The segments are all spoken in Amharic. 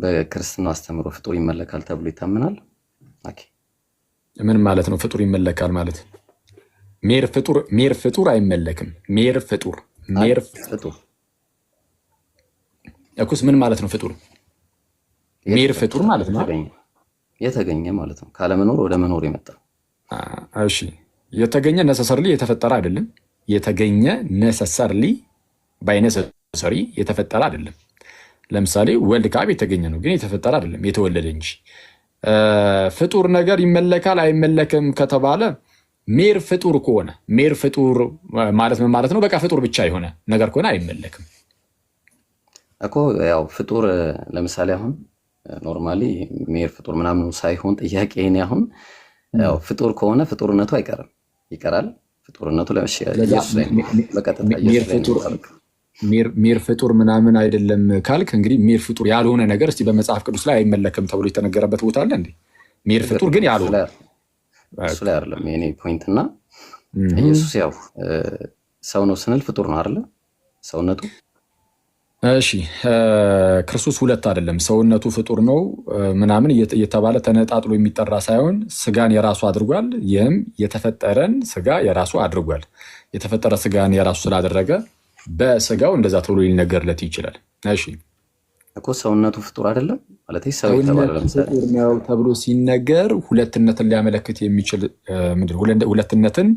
በክርስትና አስተምሮ ፍጡር ይመለካል ተብሎ ይታመናል? ኦኬ ምን ማለት ነው ፍጡር ይመለካል ማለት? ሜር ፍጡር አይመለክም። ሜር ፍጡር እኩስ ምን ማለት ነው? ፍጡር ሜር ፍጡር ማለት ነው የተገኘ ማለት ነው። ካለመኖር ወደ መኖር የመጣ። እሺ የተገኘ ነሰሰርሊ የተፈጠረ አይደለም። የተገኘ ነሰሰርሊ ባይነሰሰሪ የተፈጠረ አይደለም። ለምሳሌ ወልድ ከአብ የተገኘ ነው፣ ግን የተፈጠረ አይደለም፣ የተወለደ እንጂ። ፍጡር ነገር ይመለካል አይመለክም ከተባለ ሜር ፍጡር ከሆነ ሜር ፍጡር ማለት ምን ማለት ነው? በቃ ፍጡር ብቻ የሆነ ነገር ከሆነ አይመለክም እኮ። ያው ፍጡር ለምሳሌ አሁን ኖርማሊ ሜር ፍጡር ምናምን ሳይሆን ጥያቄ እኔ አሁን ያው ፍጡር ከሆነ ፍጡርነቱ ይቀራል። ፍጡርነቱ ሜር ፍጡር ምናምን አይደለም ካልክ እንግዲህ ሜር ፍጡር ያልሆነ ነገር እስቲ በመጽሐፍ ቅዱስ ላይ አይመለክም ተብሎ የተነገረበት ቦታ አለ እንዴ? ሜር ፍጡር ግን ያልሆነ እሱ ላይ አይደለም የኔ ፖይንት። እና ኢየሱስ ያው ሰው ነው ስንል ፍጡር ነው አይደለ ሰውነቱ? እሺ ክርስቶስ ሁለት አይደለም፣ ሰውነቱ ፍጡር ነው ምናምን እየተባለ ተነጣጥሎ የሚጠራ ሳይሆን ስጋን የራሱ አድርጓል። ይህም የተፈጠረን ስጋ የራሱ አድርጓል። የተፈጠረ ስጋን የራሱ ስላደረገ በስጋው እንደዛ ተብሎ ሊነገርለት ይችላል። እሺ እኮ ሰውነቱ ፍጡር አይደለም ማለት ሰው የተባለ ፍጡር ነው ተብሎ ሲነገር ሁለትነትን ሊያመለክት የሚችል ሁለትነትን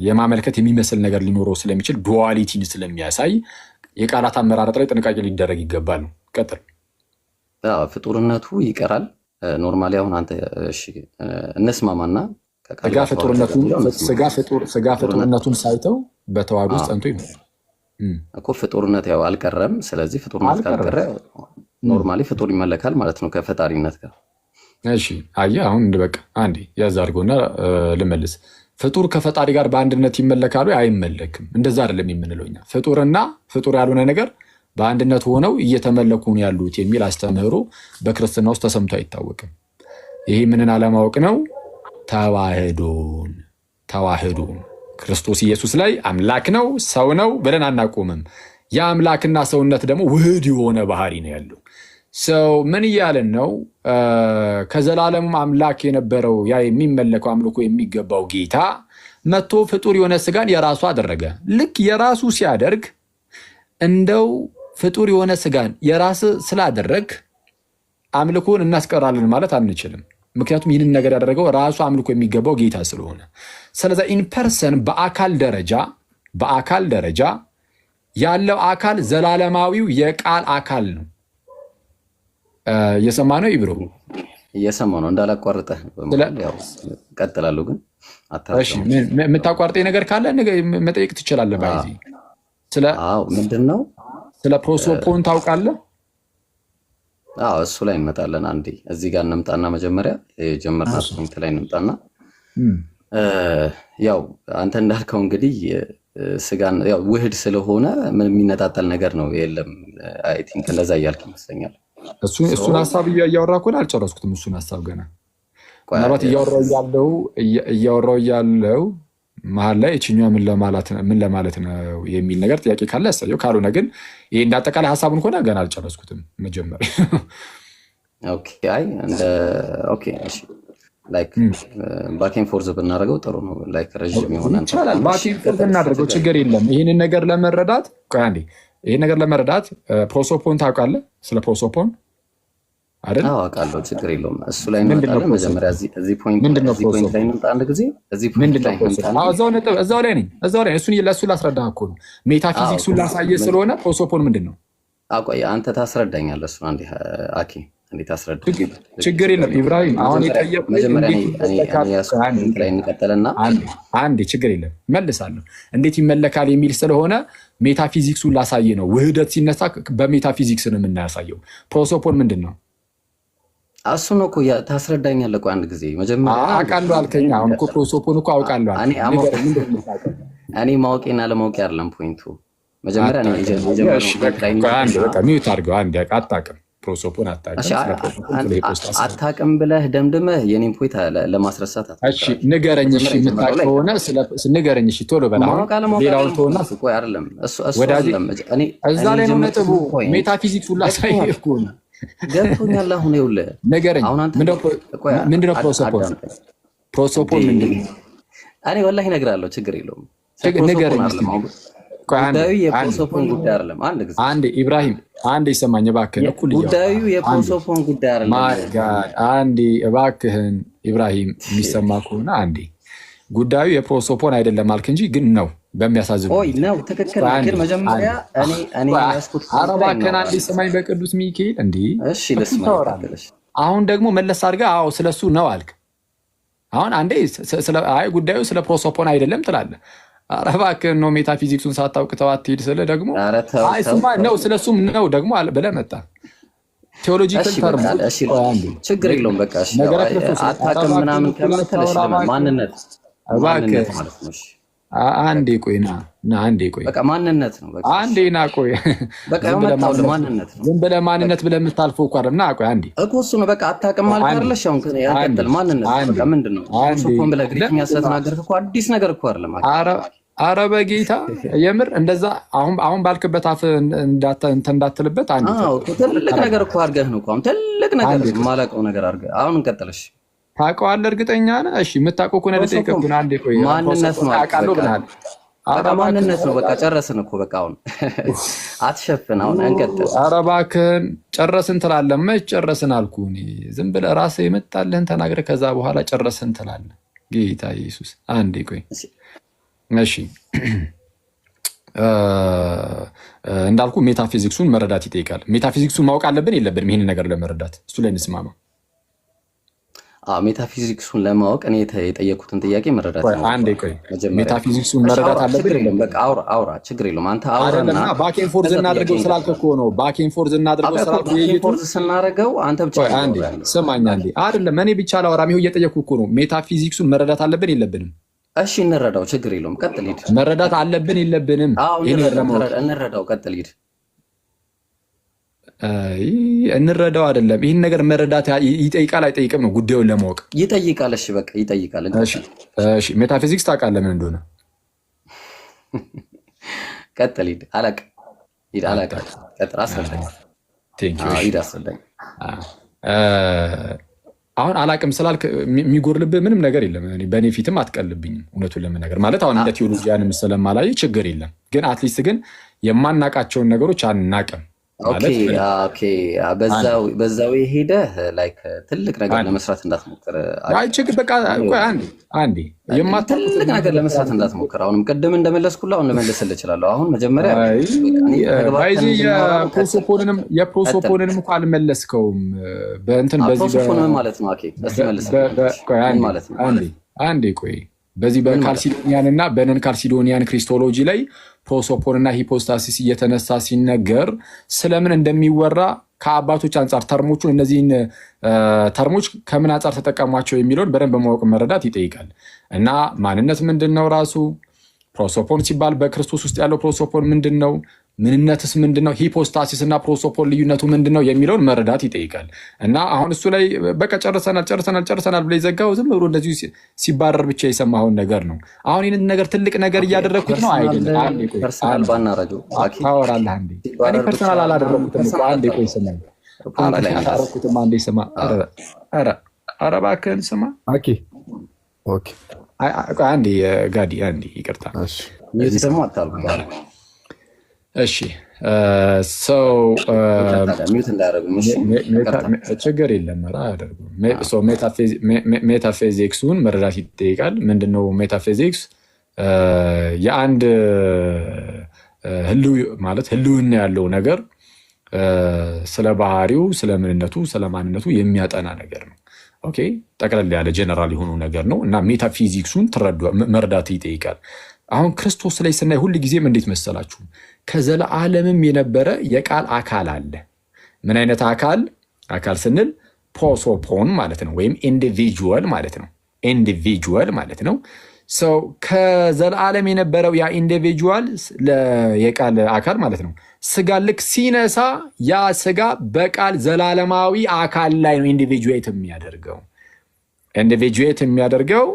የማመልከት የሚመስል ነገር ሊኖረው ስለሚችል ዱዋሊቲን ስለሚያሳይ የቃላት አመራረጥ ላይ ጥንቃቄ ሊደረግ ይገባል። ቀጥል። ፍጡርነቱ ይቀራል። ኖርማሊ አሁን አንተ እሺ እንስማማና ስጋ ፍጡርነቱን ሳይተው በተዋህዶ ውስጥ ጸንቶ ይኖራል እኮ። ፍጡርነት ያው አልቀረም። ስለዚህ ፍጡርነት ካልቀረ ኖርማሊ ፍጡር ይመለካል ማለት ነው ከፈጣሪነት ጋር። እሺ አየህ፣ አሁን በቃ አንዴ ያዝ አድርጎና ልመልስ። ፍጡር ከፈጣሪ ጋር በአንድነት ይመለካሉ? አይመለክም። እንደዛ አይደለም የምንለው እኛ። ፍጡርና ፍጡር ያልሆነ ነገር በአንድነት ሆነው እየተመለኩ ነው ያሉት የሚል አስተምህሮ በክርስትና ውስጥ ተሰምቶ አይታወቅም። ይሄ ምንን አለማወቅ ነው? ተዋህዶን ክርስቶስ ኢየሱስ ላይ አምላክ ነው ሰው ነው ብለን አናቆምም። የአምላክና ሰውነት ደግሞ ውህድ የሆነ ባህሪ ነው ያለው። ሰው ምን እያለን ነው? ከዘላለሙ አምላክ የነበረው ያ የሚመለከው አምልኮ የሚገባው ጌታ መጥቶ ፍጡር የሆነ ስጋን የራሱ አደረገ። ልክ የራሱ ሲያደርግ እንደው ፍጡር የሆነ ስጋን የራስ ስላደረግ አምልኮን እናስቀራለን ማለት አንችልም። ምክንያቱም ይህንን ነገር ያደረገው ራሱ አምልኮ የሚገባው ጌታ ስለሆነ። ስለዚህ ኢንፐርሰን በአካል ደረጃ ያለው አካል ዘላለማዊው የቃል አካል ነው። እየሰማ ነው ይብሮ? እየሰማ ነው። እንዳላቋርጠህ ቀጥላለሁ። ግን የምታቋርጠኝ ነገር ካለ መጠየቅ ትችላለህ። ባይዚ ምንድን ነው ስለ ፕሮሶፖን ታውቃለህ? እሱ ላይ እንመጣለን። አንዴ እዚህ ጋር እንምጣና መጀመሪያ የጀመርናት ፖይንት ላይ እንምጣና ያው አንተ እንዳልከው እንግዲህ ስጋን ያው ውህድ ስለሆነ ምን የሚነጣጠል ነገር ነው የለም። አይ ቲንክ እንደዛ እያልክ ይመስለኛል። እሱን ሀሳብ እያወራ እኮ አልጨረስኩትም። እሱን ሀሳብ ገና ምናልባት እያወራው ያለው መሀል ላይ እችኛዋ ምን ለማለት ነው የሚል ነገር ጥያቄ ካለ ያሳየው። ካልሆነ ግን ይሄ እንዳጠቃላይ ሀሳቡን ከሆነ ገና አልጨረስኩትም መጀመሪያ። ላይክ ባኬን ፎርዝ ብናደርገው ጥሩ ነው። ላይክ ረዥም የሆነ ይቻላል። ባኬን ፎርዝ እናደርገው ችግር የለም። ይህንን ነገር ለመረዳት ፕሮሶፖን ታውቃለህ? ስለ ፕሮሶፖን አይደል? አውቃለሁ። ችግር የለውም። እሱ ላይ እንመጣለን። መጀመሪያ እዚህ ፖይንት ላይ እንምጣ አንድ ጊዜ። እዛው ላይ ነኝ። እሱን ለእሱ ላስረዳህ እኮ ነው። ሜታፊዚክሱን ላሳየህ ስለሆነ ፕሮሶፖን ምንድን ነው? ቆይ አንተ ታስረዳኛለህ። እሱን አንዴ አኬ እንዴት አስረዳ። ችግር የለም ኢብራሂም። አሁን ላይ እንቀጥልና አንዴ ችግር የለም መልሳለሁ። እንዴት ይመለካል የሚል ስለሆነ ሜታፊዚክሱን ላሳየህ ነው። ውህደት ሲነሳ በሜታፊዚክስ ነው የምናያሳየው። ፕሮሶፖን ምንድን ነው? እሱ ነው እኮ ታስረዳኛለህ እኮ አንድ ጊዜ መጀመሪያ። አውቃለሁ አልከኝ። አሁን እኮ ፕሮሶፖን እኮ አውቃለሁ። እኔ ማወቄና ለማወቄ አይደለም ፖይንቱ። መጀመሪያ ሚዩት አድርገው። አንዴ አታውቅም ፕሮሶፖን አታውቅም። አታውቅም ብለህ ደምድመህ የኔን ፖይንት ለማስረሳት ንገረኝ። እሺ የምታውቅ ከሆነ ንገረኝ። እሺ ቶሎ በላ። ሌላውን ተሆና እዛ ላይ ነው ነጥቡ። ሜታፊዚክስ ሁላ ሳይህ እኮ ነው ገብቶኛል። አሁን ይኸውልህ ንገረኝ። ምንድነው ፕሮሶፖን? ፕሮሶፖን ምንድነው? እኔ ወላሂ እነግርሃለሁ፣ ችግር የለውም። ንገረኝ። ጉዳዩ የፕሮሶፖን ጉዳይ አይደለም። አንዴ ኢብራሂም አንዴ ይሰማኝ እባክህን። ጉዳዩ የፕሮሶፖን ጉዳይ አይደለም። አንዴ እባክህን ኢብራሂም፣ የሚሰማ ከሆነ አንዴ። ጉዳዩ የፕሮሶፖን አይደለም አልክ እንጂ ግን ነው። በሚያሳዝን ነው። ትክክል። ግን መጀመሪያ እኔ ያስኩት እባክህን አንዴ ይሰማኝ በቅዱስ ሚካኤል። እንዴ እሺ ልስማ። አሁን ደግሞ መለስ አድርገህ አዎ ስለሱ ነው አልክ። አሁን አንዴ ጉዳዩ ስለ ፕሮሶፖን አይደለም ትላለህ። ኧረ እባክህን ነው ሜታፊዚክሱን ሳታውቅ ተው አትሂድ ስልህ ደግሞ ስማ ነው ስለሱም ነው ደግሞ ብለህ መጣ። ቴዎሎጂካል ተርም ችግር የለውም። በቃ እሺ አታውቅም ምናምን ከምትለሽ ማንነት ማለት ነው። አንዴ ቆይ ና አንዴ ቆይ በቃ ማንነት ነው። በቃ አንዴ ና ቆይ በቃ የመጣው ማንነት ነው። ዝም ብለህ ማንነት ብለህ የምታልፈው እኮ አይደለም። ና ቆይ አንዴ እኮ እሱ ነው። በቃ አታውቅም ማለት አይደለሽ። አሁን ያቀጥል ማንነት በቃ ምንድነው? ሱፖን ብለህ ግሪክኛ ስለተናገርክ እኮ አዲስ ነገር እኮ አይደለም። ኧረ በጌታ የምር እንደዛ አሁን ባልክበት አፍ እንዳትልበት። አንዴ ትልቅ ነገር እኮ አድርገህ ነው እኮ አሁን ትልቅ ነገር የማላውቀው ነገር አድርገህ አሁን እንቀጥልሽ። ታውቀዋለህ? እርግጠኛ ነህ? እሺ የምታውቀው ከሆነ ልጠይቅህ። አንዴ ቆይ ማንነት ነው አውቃለሁ ብለሃል። ማንነት ነው። በቃ ጨረስን እኮ በቃ አሁን አትሸፍን። አሁን እንቀጥል። ኧረ እባክህን ጨረስን ትላለህ። መች ጨረስን አልኩህ እኔ። ዝም ብለህ ራስህ የመጣልህን ተናግረህ ከዛ በኋላ ጨረስን ትላለህ። ጌታ ኢየሱስ አንዴ ቆይ እሺ እንዳልኩ ሜታፊዚክሱን መረዳት ይጠይቃል። ሜታፊዚክሱን ማወቅ አለብን የለብንም? ይህንን ነገር ለመረዳት እሱ ላይ እንስማማ። ሜታፊዚክሱን ለማወቅ እኔ የጠየኩትን ጥያቄ መረዳት ነው። አንዴ ቆይ ሜታፊዚክሱን መረዳት አለብን። በቃ አውራ ችግር የለውም። አንተ አውራና ባኬን ፎርዝ እናድርገው ስላልክ እኮ ነው። ባኬን ፎርዝ እናድርገው ስላልክ ፎርዝ ስናደርገው አንተ ብቻ አንዴ ስማኝ። አንዴ አይደለም እኔ ብቻ አላወራም። ይኸው እየጠየኩህ እኮ ነው። ሜታፊዚክሱን መረዳት አለብን የለብንም? እሺ እንረዳው፣ ችግር የለውም። ቀጥል ሂድ። መረዳት አለብን የለብንም? እንረዳው፣ ቀጥል ሂድ። እንረዳው አይደለም ይህን ነገር መረዳት ይጠይቃል አይጠይቅም ነው ጉዳዩን ለማወቅ ይጠይቃል። እሺ በቃ ይጠይቃል። እሺ ሜታፊዚክስ ታውቃለህ ምን እንደሆነ? ቀጥል ሂድ። አላውቅም። ቀጥል፣ አስረዳኝ። ሂድ አስረዳኝ። አሁን አላቅም ስላልክ የሚጎርልብህ ምንም ነገር የለም። በእኔ ፊትም አትቀልብኝም። እውነቱን ለመናገር ማለት አሁን እንደ ቴዎሎጂያን ስለማላይ ችግር የለም። ግን አትሊስት ግን የማናቃቸውን ነገሮች አናቅም። በዛው ሄደህ ላይክ ትልቅ ነገር ለመስራት እንዳትሞክር። በቃ አንዴ ትልቅ ነገር ለመስራት እንዳትሞክር። አሁንም ቅድም እንደመለስኩልህ አሁን ልመልስልህ እችላለሁ። አሁን መጀመሪያ የፕሮሶፖንንም እኮ አልመለስከውም። በእንትን በዚህ ማለት ነው አንዴ ቆይ በዚህ በካልሲዶኒያን እና በነን ካልሲዶኒያን ክሪስቶሎጂ ላይ ፕሮሶፖን እና ሂፖስታሲስ እየተነሳ ሲነገር ስለምን እንደሚወራ ከአባቶች አንጻር ተርሞቹን እነዚህን ተርሞች ከምን አንጻር ተጠቀሟቸው የሚለውን በደንብ በማወቅ መረዳት ይጠይቃል። እና ማንነት ምንድን ነው? ራሱ ፕሮሶፖን ሲባል በክርስቶስ ውስጥ ያለው ፕሮሶፖን ምንድን ነው? ምንነትስ ምንድን ነው? ሂፖስታሲስ እና ፕሮሶፖን ልዩነቱ ምንድን ነው የሚለውን መረዳት ይጠይቃል። እና አሁን እሱ ላይ በቃ ጨርሰናል ብለ የዘጋው ዝም ብሎ እንደዚሁ ሲባረር ብቻ የሰማኸውን ነገር ነው። አሁን ይህንን ነገር ትልቅ ነገር እያደረግኩት ነው አይደለም? ታወራለህ። አንዴ እኔ ፐርሰናል አላደረግኩትም እኮ። አንዴ ቆይ ስማ፣ አላደረግኩትም። አንዴ ስማ። ኧረ እባክህን ስማ። አንዴ ጋዲ፣ አንዴ ይቅርታ። ደግሞ አታልኩ። እሺ ችግር የለም። ሜታፊዚክሱን መረዳት ይጠይቃል። ምንድነው ሜታፊዚክስ? የአንድ ህልውና ያለው ነገር ስለ ባህሪው፣ ስለ ምንነቱ፣ ስለ ማንነቱ የሚያጠና ነገር ነው። ኦኬ፣ ጠቅለል ያለ ጀነራል የሆኑ ነገር ነው እና ሜታፊዚክሱን መረዳት ይጠይቃል። አሁን ክርስቶስ ላይ ስናይ ሁል ጊዜም እንዴት መሰላችሁ? ከዘለዓለምም የነበረ የቃል አካል አለ። ምን አይነት አካል ስንል ፕሮሶፖን ማለት ነው፣ ወይም ኢንዲቪጁዋል ማለት ነው። ኢንዲቪጁዋል ማለት ነው። ሰው ከዘላለም የነበረው ያ ኢንዲቪጁዋል የቃል አካል ማለት ነው ስጋ ልክ ሲነሳ ያ ስጋ በቃል ዘላለማዊ አካል ላይ ነው ኢንዲቪጁዌት የሚያደርገው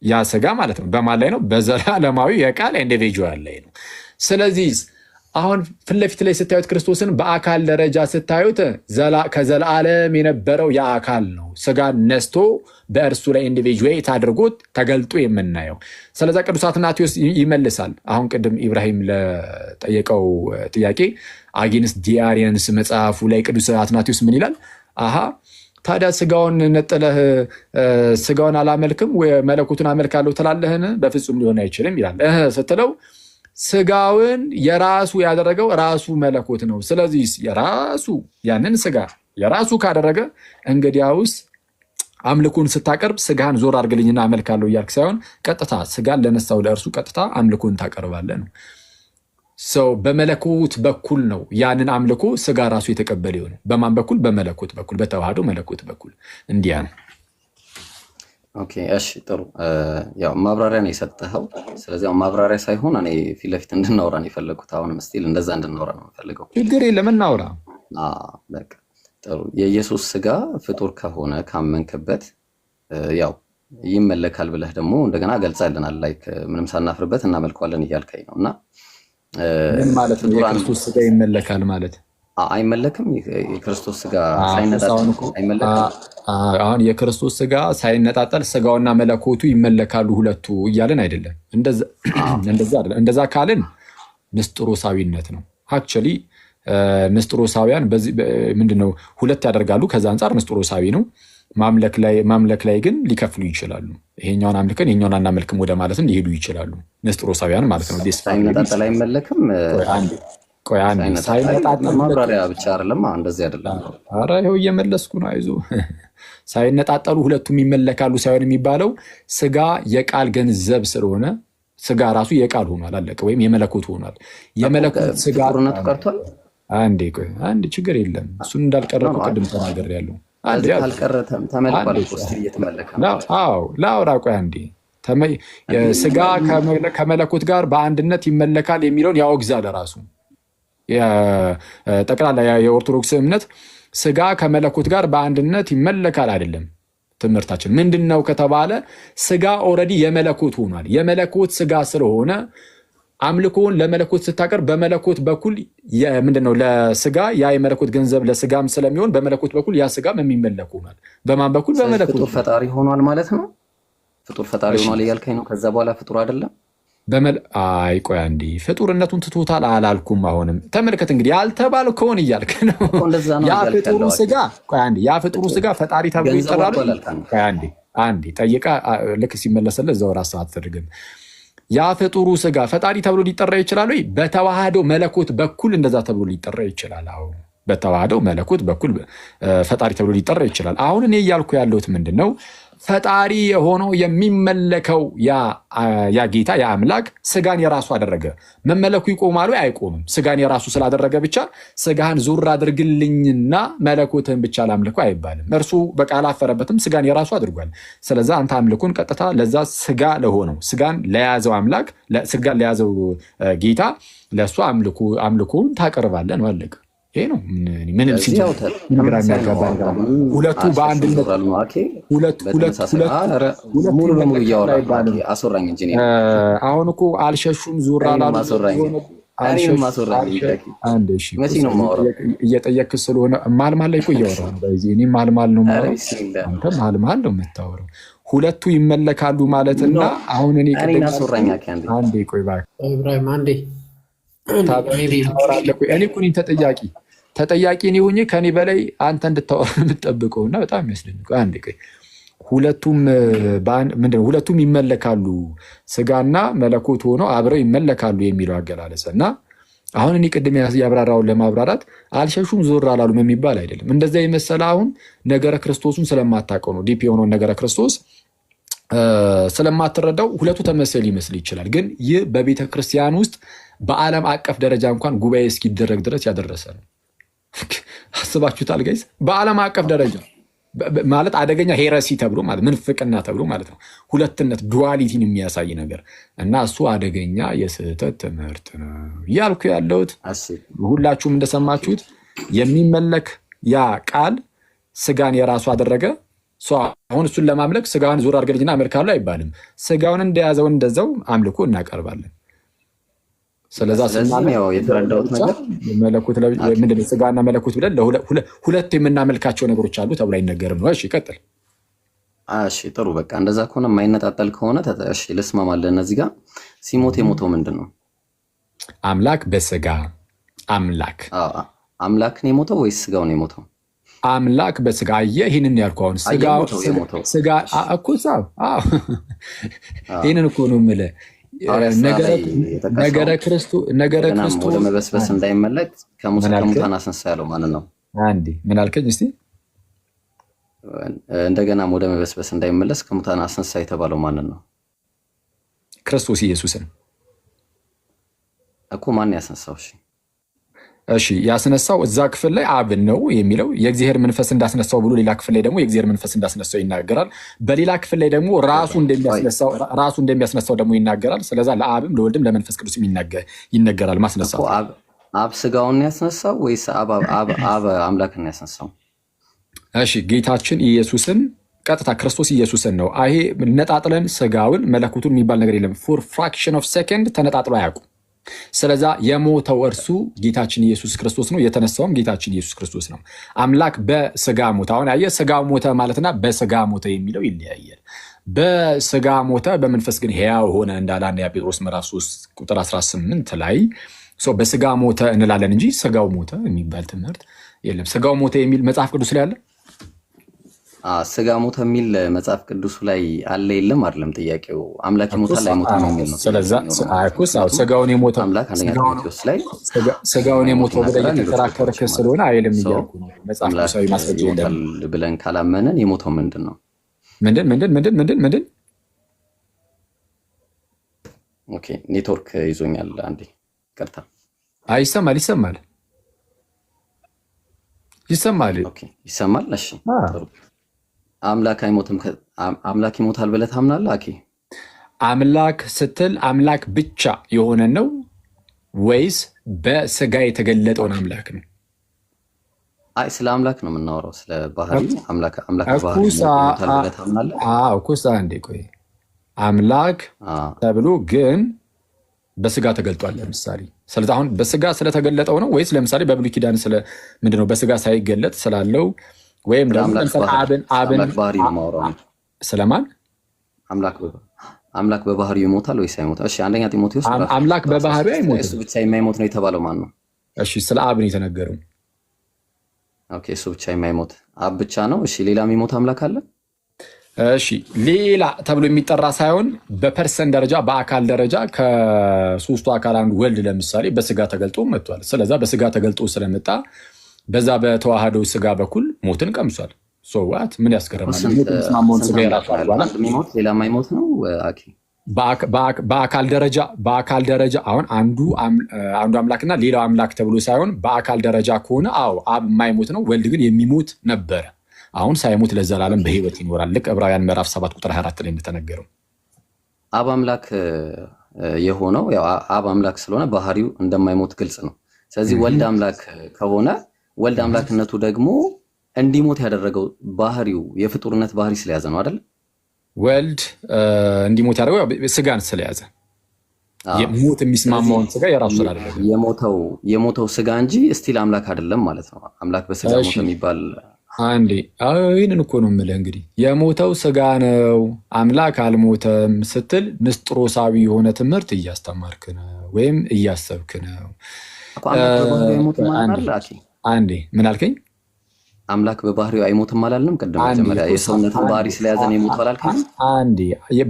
ያ ስጋ ማለት ነው። በማን ላይ ነው? በዘላለማዊ የቃል ኢንዲቪጁዋል ላይ ነው። ስለዚህ አሁን ፊት ለፊት ላይ ስታዩት ክርስቶስን በአካል ደረጃ ስታዩት ከዘላለም የነበረው ያ አካል ነው ስጋ ነስቶ በእርሱ ላይ ኢንዲቪጁዌት አድርጎት ተገልጦ የምናየው። ስለዛ ቅዱስ አትናቴዎስ ይመልሳል። አሁን ቅድም ኢብራሂም ለጠየቀው ጥያቄ አጌንስት ዲያሪየንስ መጽሐፉ ላይ ቅዱስ አትናቴዎስ ምን ይላል? ታዲያ ስጋውን ነጥለህ ስጋውን አላመልክም መለኮቱን አመልካለሁ ትላለህን? በፍጹም ሊሆን አይችልም ይላል። ስትለው ስጋውን የራሱ ያደረገው ራሱ መለኮት ነው። ስለዚህ የራሱ ያንን ስጋ የራሱ ካደረገ እንግዲያውስ አምልኮን ስታቀርብ ስጋን ዞር አድርግልኝና አመልካለሁ እያልክ ሳይሆን ቀጥታ ስጋን ለነሳው ለእርሱ ቀጥታ አምልኮን ታቀርባለህ ነው። ሰው በመለኮት በኩል ነው ያንን አምልኮ ስጋ ራሱ የተቀበለ ይሆነ። በማን በኩል? በመለኮት በኩል በተዋህዶ መለኮት በኩል እንዲያ ነው። ኦኬ እሺ ጥሩ። ያው ማብራሪያ ነው የሰጠኸው። ስለዚህ ማብራሪያ ሳይሆን እኔ ፊት ለፊት እንድናወራ ነው የፈለኩት። አሁንም ስቲል እንደዛ እንድናወራ ነው የምፈልገው። ችግር የለም እናውራ። በቃ ጥሩ። የኢየሱስ ስጋ ፍጡር ከሆነ ካመንክበት ያው ይመለካል ብለህ ደግሞ እንደገና ገልጸልናል። ላይክ ምንም ሳናፍርበት እናመልከዋለን እያልከኝ ነውና ምን ማለት ነው? የክርስቶስ ስጋ ይመለካል ማለት አይመለክም? የክርስቶስ ስጋ ሳይነጣጠል አይመለክም? አሁን የክርስቶስ ስጋ ሳይነጣጠል ስጋውና መለኮቱ ይመለካሉ ሁለቱ እያልን አይደለም። እንደዛ ካልን ንስጥሮሳዊነት ነው። አክቹዋሊ ንስጥሮሳውያን በዚህ ምንድነው ሁለት ያደርጋሉ። ከዛ አንፃር ንስጥሮሳዊ ነው። ማምለክ ላይ ግን ሊከፍሉ ይችላሉ። ይሄኛውን አምልከን ይሄኛውን አናመልክም ወደ ማለትም ሊሄዱ ይችላሉ። ንስጥሮሳውያን ማለት ነው። ሳይነጣጠል አይመለክም። ቆይ አንዴ ሳይነጣጠል ማብራሪያ ብቻ አይደለም። እንደዚህ አይደለም። ኧረ ይኸው እየመለስኩ ነው። አይዞህ። ሳይነጣጠሉ ሁለቱም ይመለካሉ ሳይሆን የሚባለው ስጋ የቃል ገንዘብ ስለሆነ ስጋ ራሱ የቃል ሆኗል። አለቀ። ወይም የመለኮት ሆኗል። የመለኮት ስጋ ጦርነቱ ቀርቷል። አንዴ የችግር የለም። እሱን እንዳልቀረኩ ቅድም ተናግሬያለሁ። አልቀረተም። ተመልኳል። ፖስት እየተመለከ ነው። ላውራ። ቆይ አንዴ ስጋ ከመለኮት ጋር በአንድነት ይመለካል የሚለውን ያወግዛል ራሱ። ጠቅላላ የኦርቶዶክስ እምነት ስጋ ከመለኮት ጋር በአንድነት ይመለካል አይደለም። ትምህርታችን ምንድነው ከተባለ ስጋ ኦልሬዲ የመለኮት ሆኗል። የመለኮት ስጋ ስለሆነ አምልኮን ለመለኮት ስታቀርብ በመለኮት በኩል ምንድነው ለስጋ ያ የመለኮት ገንዘብ ለስጋም ስለሚሆን በመለኮት በኩል ያ ስጋም የሚመለክ ሆኗል። በማን በኩል? በመለኮት። ፍጡር ፈጣሪ ሆኗል ማለት ነው። ፍጡር ፈጣሪ ሆኗል እያልከኝ ነው። ከዛ በኋላ ፍጡር አይደለም። አይ ቆይ አንዴ፣ ፍጡርነቱን ትቶታል አላልኩም። አሁንም ተመልከት እንግዲህ ያልተባልከውን እያልክ ነው። ያ ፍጡሩ ስጋ ቆይ አንዴ፣ ያ ፍጡሩ ስጋ ፈጣሪ ተብሎ ይጠራል? ቆይ አንዴ ጠይቃ ልክ ሲመለስልህ እዛው ራስህ አትደርግም። ያ ፍጡሩ ስጋ ፈጣሪ ተብሎ ሊጠራ ይችላል ወይ? በተዋህዶ መለኮት በኩል እንደዛ ተብሎ ሊጠራ ይችላል። አሁን በተዋህዶ መለኮት በኩል ፈጣሪ ተብሎ ሊጠራ ይችላል። አሁን እኔ እያልኩ ያለሁት ምንድነው? ፈጣሪ የሆነው የሚመለከው ያ ጌታ ያ አምላክ ስጋን የራሱ አደረገ። መመለኩ ይቆማል ወይ? አይቆምም። ስጋን የራሱ ስላደረገ ብቻ ስጋህን ዙር አድርግልኝና መለኮትህን ብቻ ላምልኮ አይባልም። እርሱ በቃ አላፈረበትም፣ ስጋን የራሱ አድርጓል። ስለዛ አንተ አምልኮን ቀጥታ ለዛ ስጋ ለሆነው ስጋን ለያዘው አምላክ ስጋን ለያዘው ጌታ ለእሱ አምልኮን ታቀርባለን ነው። አለቀ። ይሄ ነው። ምንም ግራ የሚያጋባ ሁለቱ በአንድነት ሙሉ በሙሉ እያወራህ አስወራኝ እንጂ አሁን እኮ አልሸሹም ዙር አላሉ። እየጠየክ ስለሆነ ማልማል ላይ እኮ እያወራሁ ነው። እኔ ማልማል ነው አንተ ማልማል ነው የምታወራው። ሁለቱ ይመለካሉ ማለትና አሁን እኔ አንዴ ቆይ እባክህ ኢብራሂም አንዴ እኔ እኮ ነኝ ተጠያቂ እኔ ሆኜ ከኔ በላይ አንተ እንድታወራ የምትጠብቀው እና በጣም የሚያስደንቀው አንዴ ቆይ ሁለቱም ይመለካሉ ስጋና መለኮት ሆነው አብረው ይመለካሉ የሚለው አገላለጽ እና አሁን እኔ ቅድም ያብራራውን ለማብራራት አልሸሹም ዞር አላሉም የሚባል አይደለም። እንደዛ የመሰለ አሁን ነገረ ክርስቶስን ስለማታውቀው ነው። ዲፕ የሆነውን ነገረ ክርስቶስ ስለማትረዳው ሁለቱ ተመሳሳይ ሊመስል ይችላል። ግን ይህ በቤተ ክርስቲያን ውስጥ በዓለም አቀፍ ደረጃ እንኳን ጉባኤ እስኪደረግ ድረስ ያደረሰ ነው። አስባችሁታል ጋይስ? በዓለም አቀፍ ደረጃ ማለት አደገኛ ሄረሲ ተብሎ ማለት ምንፍቅና ተብሎ ማለት ነው። ሁለትነት ዱዋሊቲን የሚያሳይ ነገር እና እሱ አደገኛ የስህተት ትምህርት ነው እያልኩ ያለሁት። ሁላችሁም እንደሰማችሁት የሚመለክ ያ ቃል ስጋን የራሱ አደረገ። አሁን እሱን ለማምለክ ስጋውን ዞር አድርገልኝና አመልካለሁ አይባልም። ስጋውን እንደያዘውን እንደዛው አምልኮ እናቀርባለን። ስለዛ የተረዳሁት ነገር መለኮት ምንድን ነው? ስጋና መለኮት ብለን ሁለት የምናመልካቸው ነገሮች አሉ ተብሎ አይነገርም ነው። እሺ ቀጥል። እሺ ጥሩ በቃ እንደዛ ከሆነ የማይነጣጠል ከሆነ እሺ ልስማማለህ። እነዚህ ጋር ሲሞት የሞተው ምንድን ነው? አምላክ በስጋ አምላክ ነው የሞተው ወይስ ስጋው ነው የሞተው? አምላክ በስጋ አየህ፣ ይህንን ያልኩህ አሁን ስጋ እኮ ይህንን እኮ ነው የምልህ። ነገረ ክርስቶስ ወደ መበስበስ እንዳይመለክ ከሙታን አስነሳ ያለው ማንን ነው? አንዴ ምን አልከኝ እስቲ? እንደገና ወደ መበስበስ እንዳይመለስ ከሙታን አስነሳ የተባለው ማንን ነው? ክርስቶስ ኢየሱስን እኮ። ማን ያስነሳው? እሺ ያስነሳው እዛ ክፍል ላይ አብን ነው የሚለው። የእግዚአብሔር መንፈስ እንዳስነሳው ብሎ ሌላ ክፍል ላይ ደግሞ የእግዚአብሔር መንፈስ እንዳስነሳው ይናገራል። በሌላ ክፍል ላይ ደግሞ ራሱ እንደሚያስነሳው ደግሞ ይናገራል። ስለዛ ለአብም ለወልድም ለመንፈስ ቅዱስም ይነገራል ማስነሳው። አብ ስጋውን ያስነሳው ወይስ አብ አምላክን ያስነሳው? እሺ ጌታችን ኢየሱስን ቀጥታ ክርስቶስ ኢየሱስን ነው። ይሄ ነጣጥለን ስጋውን መለኮቱን የሚባል ነገር የለም። ፎር ፍራክሽን ኦፍ ሴኮንድ ተነጣጥሎ አያውቁም። ስለዛ የሞተው እርሱ ጌታችን ኢየሱስ ክርስቶስ ነው። የተነሳውም ጌታችን ኢየሱስ ክርስቶስ ነው። አምላክ በስጋ ሞተ። አሁን ያየ ስጋ ሞተ ማለትና በስጋ ሞተ የሚለው ይለያያል። በስጋ ሞተ በመንፈስ ግን ሕያው ሆነ እንዳለ አንደኛ ጴጥሮስ ምዕራፍ 3 ቁጥር 18 ላይ በስጋ ሞተ እንላለን እንጂ ስጋው ሞተ የሚባል ትምህርት የለም። ስጋው ሞተ የሚል መጽሐፍ ቅዱስ ላይ አለ? ስጋ ሞተ የሚል መጽሐፍ ቅዱሱ ላይ አለ የለም? አይደለም ጥያቄው። አምላክ ይሞታል አይሞትም የሚል ነው። ስለዛ ስጋውን የሞተው አምላክ አንደኛ ጢሞቴዎስ ላይ ስጋውን የሞተው ብለህ እየተከራከርክ ስለሆነ አይልም እያልኩ ነው። መጽሐፍ ቅዱሳዊ ማስረጃ የለም ብለን ካላመንን የሞተው ምንድን ነው? ምንድን? ኦኬ ኔትወርክ ይዞኛል። አንዴ ቀጥታ ይሰማል። ኦኬ ይሰማል። እሺ ጥሩ። አምላክ አይሞትም። አምላክ ይሞታል ብለህ ታምናለህ? አኬ አምላክ ስትል አምላክ ብቻ የሆነ ነው ወይስ በስጋ የተገለጠውን አምላክ ነው? አይ ስለ አምላክ ነው የምናወራው፣ ስለ ባህሪ። አምላክ ባህሪ ይሞታል ብለህ ታምናለህ? አንዴ ቆይ። አምላክ ተብሎ ግን በስጋ ተገልጧል። ለምሳሌ ስለዚህ አሁን በስጋ ስለተገለጠው ነው ወይስ ለምሳሌ በብሉይ ኪዳን ምንድነው በስጋ ሳይገለጥ ስላለው ወይም አምላክ ባህሪ ነው የማወራው። ስለማን አምላክ በባህሪው ይሞታል ወይስ አይሞታል? እሺ አንደኛ ጢሞቴዎስ አምላክ በባህሪው አይሞትም። እሱ ብቻ የማይሞት ነው የተባለው ማን ነው? እሺ ስለ አብ ነው የተነገረው። ኦኬ እሱ ብቻ የማይሞት አብ ብቻ ነው። እሺ ሌላ የሚሞት አምላክ አለ? እሺ ሌላ ተብሎ የሚጠራ ሳይሆን በፐርሰን ደረጃ በአካል ደረጃ ከሶስቱ አካል አንዱ ወልድ ለምሳሌ በስጋ ተገልጦ መጥቷል። ስለዛ በስጋ ተገልጦ ስለመጣ በዛ በተዋህዶ ስጋ በኩል ሞትን ቀምሷል። ሶዋት ምን ያስገርማል? ሌላ የማይሞት ነው። በአካል ደረጃ አሁን አንዱ አምላክና ሌላው አምላክ ተብሎ ሳይሆን በአካል ደረጃ ከሆነ አብ የማይሞት ነው። ወልድ ግን የሚሞት ነበረ። አሁን ሳይሞት ለዘላለም በሕይወት ይኖራል። ልክ ዕብራውያን ምዕራፍ 7 ቁጥር 24 ላይ እንደተነገረው አብ አምላክ የሆነው ያው አብ አምላክ ስለሆነ ባህሪው እንደማይሞት ግልጽ ነው። ስለዚህ ወልድ አምላክ ከሆነ ወልድ አምላክነቱ ደግሞ እንዲሞት ያደረገው ባህሪው የፍጡርነት ባህሪ ስለያዘ ነው አይደል? ወልድ እንዲሞት ያደረገው ስጋን ስለያዘ ሞት የሚስማማውን ስጋ የራሱ ስላደረገ የሞተው ስጋ እንጂ ስቲል አምላክ አይደለም ማለት ነው። አምላክ በስጋ ሞተ የሚባል አንዴ ይህንን እኮ ነው የምልህ። እንግዲህ የሞተው ስጋ ነው አምላክ አልሞተም ስትል ንስጥሮሳዊ የሆነ ትምህርት እያስተማርክ ነው ወይም እያሰብክ ነው። አንዴ ምን አልከኝ? አምላክ በባህሪው አይሞትም አላልንም? ቅድም መጀመሪያ የሰውነትን ባህሪ ስለያዘን የሞተው አላልከኝ? አንዴ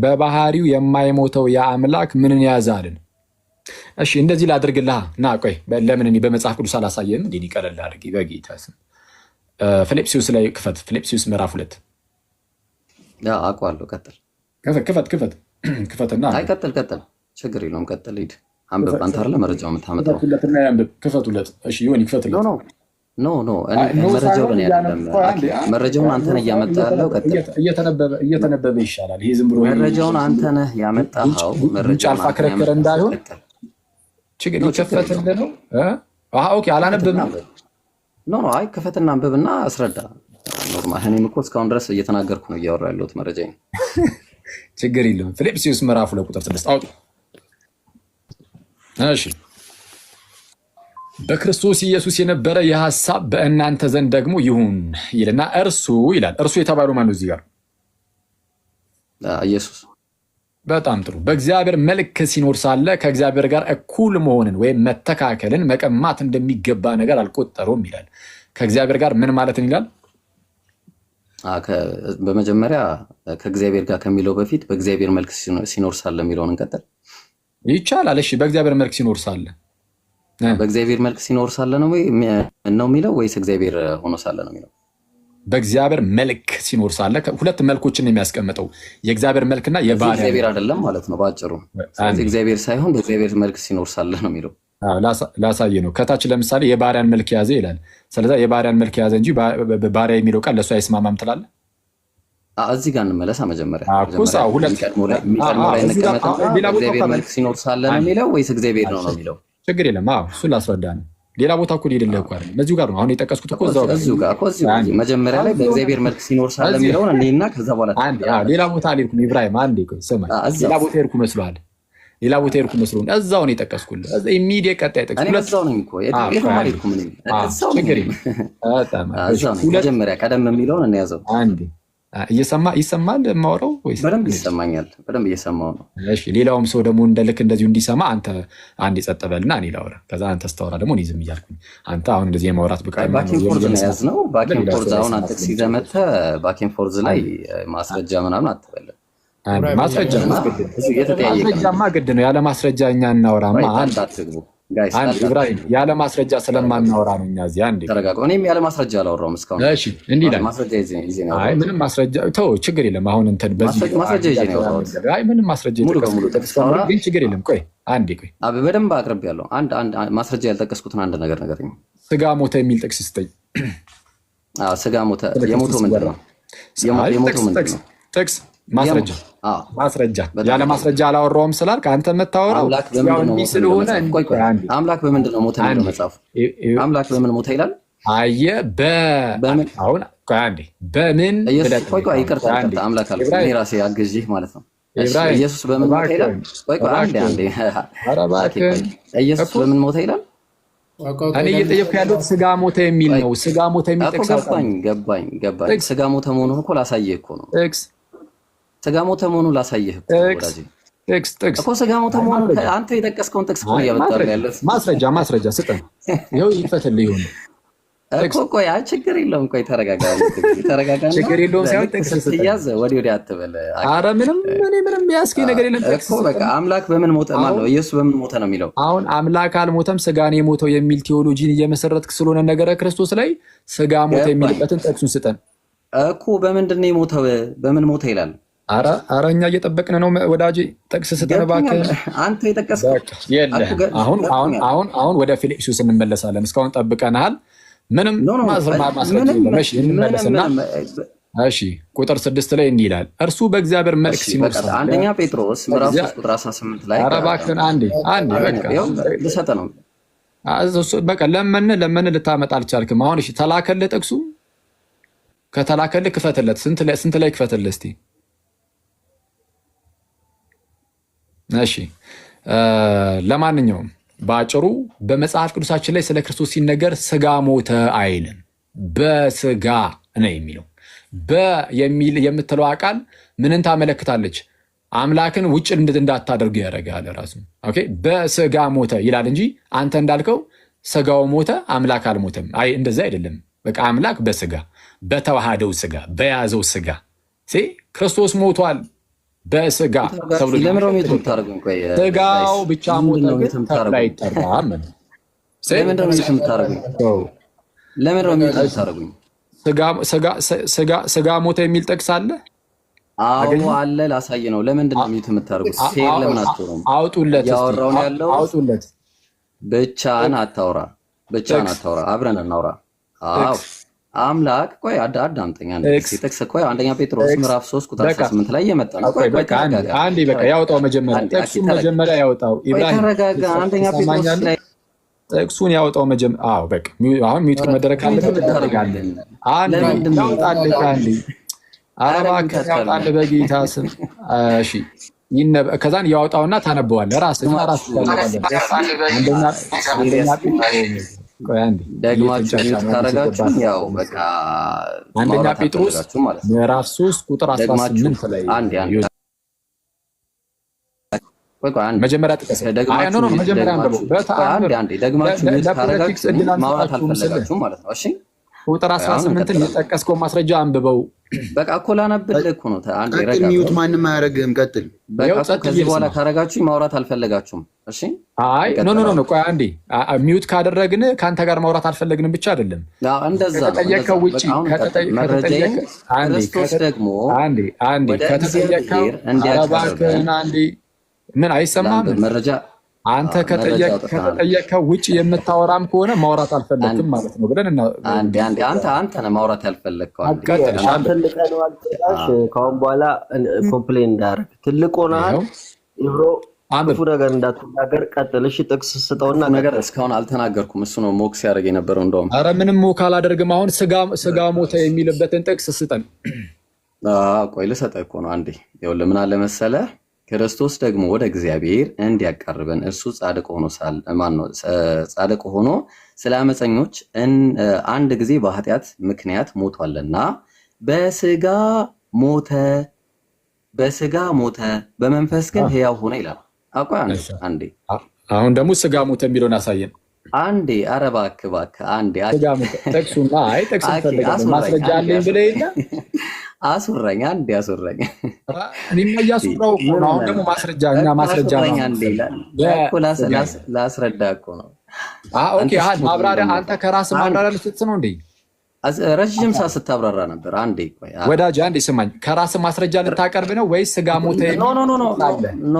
በባህሪው የማይሞተው የአምላክ ምንን ያዛልን? እሺ እንደዚህ ላድርግልህ። ና ቆይ ለምን እኔ በመጽሐፍ ቅዱስ አላሳየህም? እንዴ ቀለል አድርጌ በጌታ ስም ፊልጵስዩስ ላይ ክፈት። ፊልጵስዩስ ምዕራፍ 2 አውቀዋለሁ። ቀጥል። ክፈትና አይ ቀጥል። ችግር የለውም ቀጥል። ሂድ አንብብ። አንተ አይደለ መረጃው የምታመጣው። ክፈቱለት። እሺ ይሁን ይክፈትለት። ኖ መረጃውን አይደለም መረጃውን አንተ ነህ እያመጣህ ያለው። እየተነበበ ይሻላል። ይሄ ዝም ብሎ መረጃውን አንተ ነህ ያመጣኸው። መረጃውን አልፋ ክርክር እንዳይሆን ችግር ይከፈትልህ ነው። ኦኬ አላነብብም። አይ ክፈትና አንብብና አስረዳ። ኖርማል እኔም እኮ እስካሁን ድረስ እየተናገርኩ ነው እያወራሁ ያለሁት መረጃዬ። ችግር የለውም። ፊልጵስዩስ ምዕራፍ 2 ቁጥር 6 አውጡ። እሺ በክርስቶስ ኢየሱስ የነበረ የሐሳብ በእናንተ ዘንድ ደግሞ ይሁን ይልና እርሱ ይላል። እርሱ የተባለው ማን ነው እዚህ ጋር? ኢየሱስ። በጣም ጥሩ። በእግዚአብሔር መልክ ሲኖር ሳለ ከእግዚአብሔር ጋር እኩል መሆንን ወይም መተካከልን መቀማት እንደሚገባ ነገር አልቆጠረውም ይላል። ከእግዚአብሔር ጋር ምን ማለትን ይላል? በመጀመሪያ ከእግዚአብሔር ጋር ከሚለው በፊት በእግዚአብሔር መልክ ሲኖር ሳለ የሚለውን እንቀጥል ይቻላል። እሺ በእግዚአብሔር መልክ ሲኖር ሳለ በእግዚአብሔር መልክ ሲኖር ሳለ ነው የሚለው ወይስ እግዚአብሔር ሆኖ ሳለ ነው የሚለው? በእግዚአብሔር መልክ ሲኖር ሳለ ሁለት መልኮችን የሚያስቀምጠው የእግዚአብሔር መልክና የባሪያ እግዚአብሔር አይደለም ማለት ነው ባጭሩ። ስለዚህ እግዚአብሔር ሳይሆን በእግዚአብሔር መልክ ሲኖር ሳለ ነው የሚለው። ላሳየ ነው። ከታች ለምሳሌ የባሪያን መልክ ያዘ ይላል። ስለዚህ የባሪያን መልክ ያዘ እንጂ ባሪያ የሚለው ቃል ለእሱ አይስማማም ትላለህ? እዚህ ጋር እንመለሳ። መጀመሪያ የሚቀድመው ላይ እንቀመጥና በእግዚአብሔር መልክ ሲኖር ሳለ ነው የሚለው ወይስ እግዚአብሔር ነው የሚለው? ችግር የለም። እሱን ላስረዳ ነው። ሌላ ቦታ እኮ ሄድልህ እኮ አይደለም፣ እዚሁ ጋር ነው አሁን የጠቀስኩት እኮ እዚሁ ጋር መጀመሪያ ላይ በእግዚአብሔር መልክ ሲኖር ሳለ የሚለውን እኔና ከዛ በኋላ ሌላ ቦታ አልሄድኩም። ኢብራሂም አንዴ ቆይ ስማኝ። ሌላ ቦታ ሄድኩ መስሎሃል? ሌላ ቦታ ሄድኩ መስሎህ? እዛው ነው የጠቀስኩልህ። ኢሚዲየት ቀጣይ ጠቅስ ሁለት እዛው ነኝ እኮ አልሄድኩም። ችግር የለም። መጀመሪያ ቀደም የሚለውን እንያዘው። አንዴ ይሰማል የማወራው ወይስ? በደንብ ይሰማኛል። በደንብ እየሰማው ነው። እሺ ሌላውም ሰው ደግሞ እንደልክ እንደዚሁ እንዲሰማ አንተ አንድ ጸጥ በልና እኔ ላውራ። ከዛ አንተ ስታወራ ደግሞ እኔ ዝም እያልኩኝ አንተ አሁን እንደዚህ የማውራት ብቃት ባኪንግ ፎርዝ ነው ያዝነው። ባኪንግ ፎርዝ አሁን አንተ ሲዘመተ ባኪንግ ፎርዝ ላይ ማስረጃ ምናምን አትበለም። ማስረጃማ ግድ ነው። ያለ ማስረጃ እኛ እናወራማ። አንድ አትግቡ ኢብራሂም ያለ ማስረጃ ስለማናወራ ነው እኛ እዚህ። አንዴ ተረጋጋ። እኔም ያለ ማስረጃ አላወራሁም እስካሁን። እሺ እንዲህ ይላል። ማስረጃ ይዤ ነው። አይ ምንም ማስረጃ ተው፣ ችግር የለም። አሁን እንትን በዚህ ማስረጃ ይዤ ነው ያወራሁት። አይ ምንም ማስረጃ ሙሉ በሙሉ ተስፋራ ግን ችግር የለም። ቆይ አንዴ ቆይ፣ በደንብ አቅርቤያለሁ። አንድ ማስረጃ ያልጠቀስኩትን አንድ ነገር ነገርኝ። ስጋ ሞተ የሚል ጥቅስ ስጠኝ። ስጋ ሞተ። የሞተው ምንድን ነው? የሞተው ምንድን ነው? ጥቅስ ማስረጃ ያለ ማስረጃ አላወራውም ስላልክ አንተ የምታወራው ስለሆነ አምላክ በምንድን ነው ሞተ የሚለው መጽሐፉ? አምላክ በምን ሞተ ይላል? አየህ አሁን አንዴ በምን ይቅርታ አምላክ አልኩ እኔ ራሴ አግዥህ ማለት ነው። ኢየሱስ በምን ሞተ ይላል? ኢየሱስ በምን ሞተ ይላል? እኔ እየጠየኩ ያሉት ስጋ ሞተ የሚል ነው። ስጋ ሞተ የሚል ጥቅስ ገባኝ። ስጋ ሞተ መሆኑን እኮ ላሳየህ እኮ ነው። ስጋ ሞተ መሆኑን ላሳየህ ጥቅስ እኮ ስጋ ሞተ መሆኑን አንተ የጠቀስከውን ጥቅስ እኮ እያመጣህ ያለው ማስረጃ ስጠን። ይኸው ይፈትልህ ይሁን እኮ። ቆይ ችግር የለውም። ቆይ ተረጋጋ። ችግር የለውም ሳይሆን ጥቅስ ስትያዝ ወዲህ አትበል። ኧረ ምንም ያስኬ ነገር የለም እኮ። በቃ አምላክ በምን ሞተ ማለት ነው? ኢየሱስ በምን ሞተ ነው የሚለው። አሁን አምላክ አልሞተም ስጋ ነው የሞተው የሚል ቴዎሎጂን እየመሰረትክ ስለሆነ ነገረ ክርስቶስ ላይ ስጋ ሞተ የሚልበትን ጥቅሱን ስጠን እኮ። በምንድን ነው የሞተው? በምን ሞተ ይላል? ኧረ እኛ እየጠበቅን ነው ወዳጄ። ጥቅስ ስጠን እባክህ። አንተ የጠቀስከው አሁን ወደ ፊልጵስዩስ እንመለሳለን። እስካሁን ጠብቀናል። ምንም ማስረጃ እንመለስና እሺ ቁጥር 6 ላይ እንዲህ ይላል፣ እርሱ በእግዚአብሔር መልክ ሲኖር ሳለ። አንደኛ ጴጥሮስ ምዕራፍ 3 ቁጥር 18 ላይ ኧረ እባክህን አንዴ በቃ ልሰጠህ ነው። በቃ ለምን ልታመጣ አልቻልክም? አሁን እሺ ተላከልህ ጥቅሱ። ከተላከልህ ክፈትለት። ስንት ላይ ክፈትልህ እስቲ? እሺ ለማንኛውም በአጭሩ በመጽሐፍ ቅዱሳችን ላይ ስለ ክርስቶስ ሲነገር ስጋ ሞተ አይልም፣ በስጋ ነው የሚለው። በሚል የምትለው ቃል ምንን ታመለክታለች? አምላክን ውጭ እንዳታደርጉ ያደርጋል ራሱ። ኦኬ በስጋ ሞተ ይላል እንጂ አንተ እንዳልከው ስጋው ሞተ አምላክ አልሞተም። አይ እንደዛ አይደለም። በቃ አምላክ በስጋ በተዋሃደው ስጋ በያዘው ስጋ ክርስቶስ ሞቷል በስጋ ተብሎ ስጋው ብቻ ሞተ ተብሎ አይጠራም። ስጋ ሞተ የሚል ጥቅስ አለ። አዎ አለ። ላሳይ ነው። ለምንድን ነው ሚዩት የምታደርጉት? ሴር ለምን አትወሩም? አውጡለት። ያወራው ያለው አውጡለት። ብቻህን አታውራ። አብረን እናውራ። አምላክ ቆይ አዳምጠኛ ጥቅስ ቆይ አንደኛ ጴጥሮስ ምዕራፍ 3 ቁጥር 18 ላይ የመጣ ነው። ቆይ አንዴ በቃ ያውጣው መጀመሪያ ጥቅሱን መጀመሪያ ያውጣው። ኢብራሂም ተረጋጋ። አንደኛ ጴጥሮስ ላይ ጥቅሱን ያውጣው መጀመሪያ። በቃ አሁን ሚውት መደረግ አለበት። ታደርጋለህ አንዴ ያውጣልህ አንዴ አረባክ ያውጣልህ በጌታ ስም። እሺ ከዛን ያወጣውና ታነበዋለህ ራስህ ደግማችሁ ታረጋችሁ። ያው በቃ አንደኛ ጴጥሮስ ምዕራፍ 3 ቁጥር 18 ላይ መጀመሪያ ጥቀስ። መጀመሪያ ደግማችሁ ማውራት አልፈለጋችሁም ማለት ነው። እሺ ቁጥር 18ን የጠቀስከው ማስረጃ አንብበው። በቃ እኮ ላነብልህ እኮ ነው። አንዴ ረጋ ሚውት ማንንም አያረግህም። ቀጥል። በቃ ከዚህ በኋላ ካረጋችሁ ማውራት አልፈለጋችሁም። እሺ አይ ኖ ቆይ አንዴ ሚውት ካደረግን ካንተ ጋር ማውራት አልፈለግንም ብቻ አይደለም። እንደዛ ከተጠየቀው ውጪ ክርስቶስ ደግሞ አንዴ ከተጠየቀው አረባክህን አንዴ ምን አይሰማም መረጃ አንተ ከጠየቀው ውጭ የምታወራም ከሆነ ማውራት አልፈለግም ማለት ነው ብለን አንተ ነህ ማውራት ያልፈለግከው። ከአሁን በኋላ ኮምፕሌን እንዳያደርግ ትልቅ ሆነሃል። ኢብሮ ክፉ ነገር እንዳትናገር ቀጥል። እሺ ጥቅስ ስጠውና ነገር እስካሁን አልተናገርኩም። እሱ ነው ሞክ ሲያደርግ የነበረው። እንደውም ኧረ ምንም ሞክ አላደርግም። አሁን ስጋ ሞተ የሚልበትን ጥቅስ ስጠን። ቆይ ልሰጠህ እኮ ነው። አንዴ ይኸውልህ ምን አለ መሰለህ ክርስቶስ ደግሞ ወደ እግዚአብሔር እንዲያቀርበን እርሱ ጻድቅ ሆኖ ስለ አመፀኞች አንድ ጊዜ በኃጢአት ምክንያት ሞቷልና በስጋ ሞተ በመንፈስ ግን ሕያው ሆነ ይላል። አንዴ አሁን ደግሞ ስጋ ሞተ የሚለውን አሳየን። አንዴ ኧረ እባክህ አንዴ ስጋ ሞተ ጥቅሱና ጥቅስ እንፈልጋለን ማስረጃ አለኝ ብለህ የለ አሱረኝ አንዴ አሱረኝ። እኔማ እያሱራው እኮ ነው። አሁን ደግሞ ማስረጃ ላስረዳ እኮ ነው። ኦኬ ማብራሪያ አንተ ከራስህ ማብራሪያ ልትሰጥ ነው እንዴ? ረዥም ሰዓት ስታብራራ ነበር። አንዴ ቆይ ወዳጅ አንዴ ስማኝ። ከራስህ ማስረጃ ልታቀርብ ነው ወይስ ስጋ ሞተ? ኖ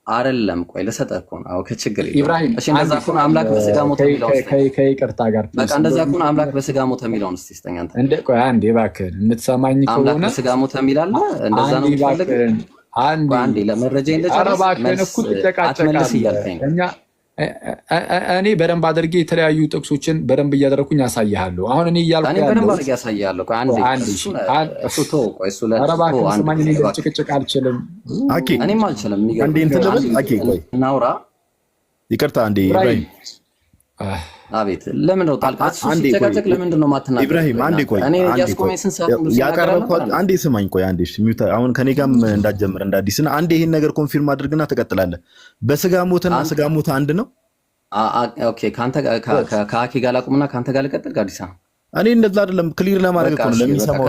አይደለም። ቆይ ልሰጠህ እኮ ነው። ከችግር የለም። እሺ እንደዛ እኮ አምላክ በስጋ ሞተ የሚለው ከይቅርታ ጋር በቃ እንደዛ እኮ አምላክ በስጋ ሞተ የሚለውን እስቲ ስጠኝ አንተ። እንደ ቆይ አንዴ እባክህን የምትሰማኝ ከሆነ አምላክ በስጋ ሞተ የሚላል እንደዛ ነው የሚፈልግ። አንዴ ለመረጃ እንደጨረስ አትመልስ እያልከኝ እኔ በደንብ አድርጌ የተለያዩ ጥቅሶችን በደንብ እያደረኩኝ ያሳያለሁ። አሁን እኔ እያልኩ በደንብ አድርጌ ያሳያለሁ። ጭቅጭቅ አልችልም። እኔም አልችልም። እናውራ። ይቅርታ አንዴ ኢብራሂም። አቤት ለምን ነው ጣልቃ ሲጨቃጨቅ ለምንድን ነው ማትናገር? ኢብራሂም አንዴ ቆይ አንዴ ስማኝ። ቆይ አንዴ አሁን ከኔ ጋርም እንዳትጀምር እንዳዲስና አንዴ ይሄን ነገር ኮንፊርም አድርግና ትቀጥላለህ። በስጋ ሞትና ስጋ ሞት አንድ ነው። ኦኬ ካንተ ከአኪ ጋር ላቁምና ካንተ ጋር ልቀጥል። ጋዲሳ እኔ እንደዛ አይደለም ክሊር ለማድረግ እኮ ነው ለሚሰማው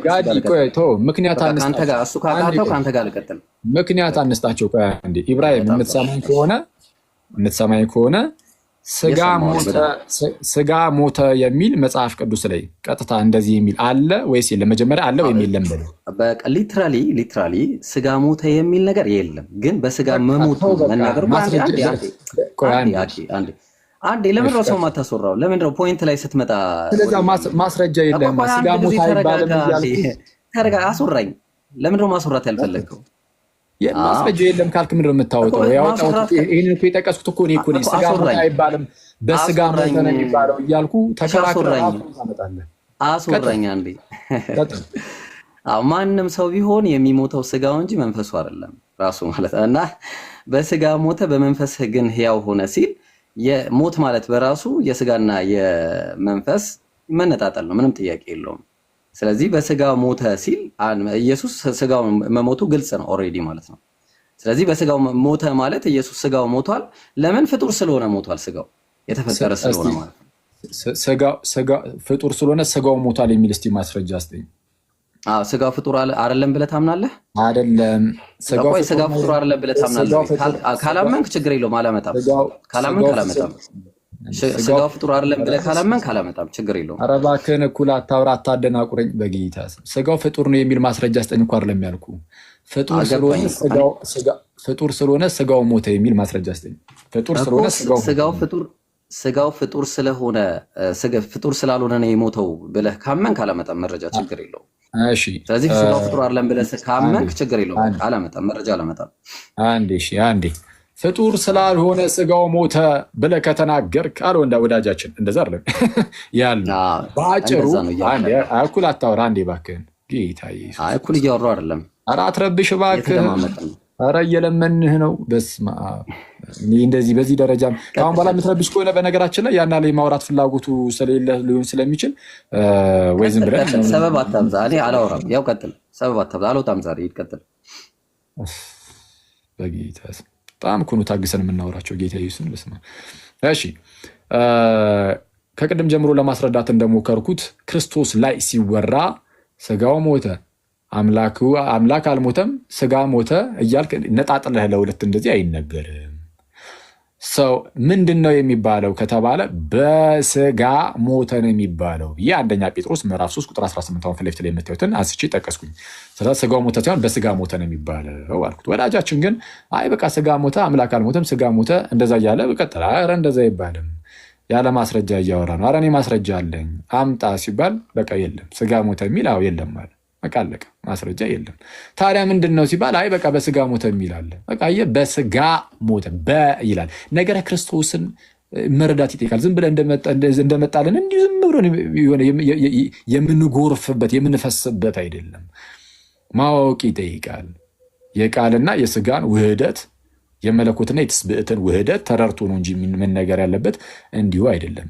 ጋዲ ቆይ ቶ ምክንያት ካንተ ጋር እሱ ካቃተው ካንተ ጋር ልቀጥል። ምክንያት አነስታቸው። ቆይ አንዴ ኢብራሂም የምትሰማኝ ከሆነ ስጋ ሞተ የሚል መጽሐፍ ቅዱስ ላይ ቀጥታ እንደዚህ የሚል አለ ወይስ የለም? መጀመሪያ አለ ወይም የለም? በቃ ሊትራሊ ስጋ ሞተ የሚል ነገር የለም። ግን በስጋ መሞቱ መናገሩ አንዴ ለምን ነው ሰው ማታስወራው? ለምን ነው ፖይንት ላይ ስትመጣ ስለዛ ማስረጃ የለም? ስጋ ሞተ አይባልም እያልኩ ተረጋ። አስወራኝ። ለምን ነው ማስወራት ያልፈለግከው? ማስረጃ የለም ካልክ ምንድን ነው የምታወጣው? ያወጣሁት ይሄን እኮ የጠቀስኩት እኮ እኔ ስጋ ሞተ አይባልም በስጋ ሞተ ነው የሚባለው እያልኩ ተከራክረህ አስወራኝ አንዴ። ማንም ሰው ቢሆን የሚሞተው ስጋው እንጂ መንፈሱ አይደለም ራሱ ማለት እና በስጋ ሞተ በመንፈስ ግን ሕያው ሆነ ሲል የሞት ማለት በራሱ የስጋና የመንፈስ መነጣጠል ነው። ምንም ጥያቄ የለውም። ስለዚህ በስጋ ሞተ ሲል ኢየሱስ ስጋው መሞቱ ግልጽ ነው ኦልሬዲ ማለት ነው። ስለዚህ በስጋው ሞተ ማለት ኢየሱስ ስጋው ሞቷል። ለምን? ፍጡር ስለሆነ ሞቷል። ስጋው የተፈጠረ ስለሆነ ማለት ነው። ስጋ ፍጡር ስለሆነ ስጋው ሞቷል የሚል እስቲ ማስረጃ አስጠኝ። ስጋው ፍጡር አይደለም ብለህ ታምናለህ? አይደለም ስጋው ፍጡር አይደለም ብለህ ታምናለህ? ካላመንክ ችግር የለውም አላመጣም። ካላመንክ አላመጣም። ስጋው ፍጡር አይደለም ብለህ ካላመንክ አላመጣም። ችግር የለውም። ኧረ እባክህን እኩል አታውራ፣ አታደናቁረኝ በጌታ ስም። ስጋው ፍጡር ነው የሚል ማስረጃ አስጠኝ እኮ አይደለም ያልኩህ። ፍጡር ስለሆነ ስጋው ሞተ የሚል ማስረጃ አስጠኝ። ፍጡር ስለሆነ ስጋው ፍጡር ስጋው ፍጡር ስለሆነ ፍጡር ስላልሆነ ነው የሞተው ብለህ ካመንክ አላመጣም መረጃ፣ ችግር የለውም። እሺ ስለዚህ ስጋው ፍጡር አይደለም ብለህ ካመንክ ችግር የለውም፣ አላመጣም መረጃ አላመጣም። አንዴ ፍጡር ስላልሆነ ስጋው ሞተ ብለህ ከተናገርክ አለ ወዳጃችን፣ እንደዛ አይደለም ያለው በአጭሩ። አንዴ እኩል አታወራ፣ አንዴ እባክህን ጌታ ኢየሱስ። እኩል እያወራሁ አይደለም። ኧረ አትረብሽ እባክህን። ኧረ እየለመንህ ነው። በስመ አብ። እንደዚህ በዚህ ደረጃ አሁን በኋላ የምትረብሽ ከሆነ በነገራችን ላይ ያና ላይ ማውራት ፍላጎቱ ስለሌለ ሊሆን ስለሚችል ወይ ዝም ብለህ ሰበብ አታብዛ። እኔ አላወራም። ያው ቀጥል፣ ሰበብ አታብዛ። አልወጣም ዛሬ ይቀጥል። በጌታ በጣም እኮ ነው ታግሰን የምናወራቸው ጌታ ኢየሱስን። በስመ አብ። እሺ ከቅድም ጀምሮ ለማስረዳት እንደሞከርኩት ክርስቶስ ላይ ሲወራ ስጋው ሞተ አምላክ አልሞተም ስጋ ሞተ እያልክ ነጣጥለህ ለሁለት እንደዚህ አይነገርም። ሰው ምንድነው የሚባለው ከተባለ በስጋ ሞተ ነው የሚባለው። አንደኛ ጴጥሮስ ምዕራፍ 3 ቁጥር 18 አሁን ፊት ላይ የምታዩትን አንስቼ ጠቀስኩኝ። ስለዚህ ስጋው ሞተ ሳይሆን በስጋ ሞተ ነው የሚባለው አልኩት። ወዳጃችን ግን አይ በቃ ስጋ ሞተ አምላክ አልሞተም ስጋ ሞተ እንደዛ እያለ በቀጥታ ኧረ እንደዛ አይባልም ያለ ማስረጃ እያወራ ነው። ኧረ እኔ ማስረጃ አለኝ አምጣ ሲባል በቃ የለም ስጋ ሞተ የሚል የለም ማለት በቃ አለቀ፣ ማስረጃ የለም። ታዲያ ምንድነው ሲባል አይ በቃ በስጋ ሞተ የሚል አለ። በቃ በስጋ ሞተ ይላል። ነገረ ክርስቶስን መረዳት ይጠይቃል። ዝም ብለን እንደመጣልን እንዲሁ ዝም ብሎ የምንጎርፍበት የምንፈስበት አይደለም። ማወቅ ይጠይቃል። የቃልና የስጋን ውህደት የመለኮትና የትስብእትን ውህደት ተረርቶ ነው እንጂ መነገር ያለበት እንዲሁ አይደለም።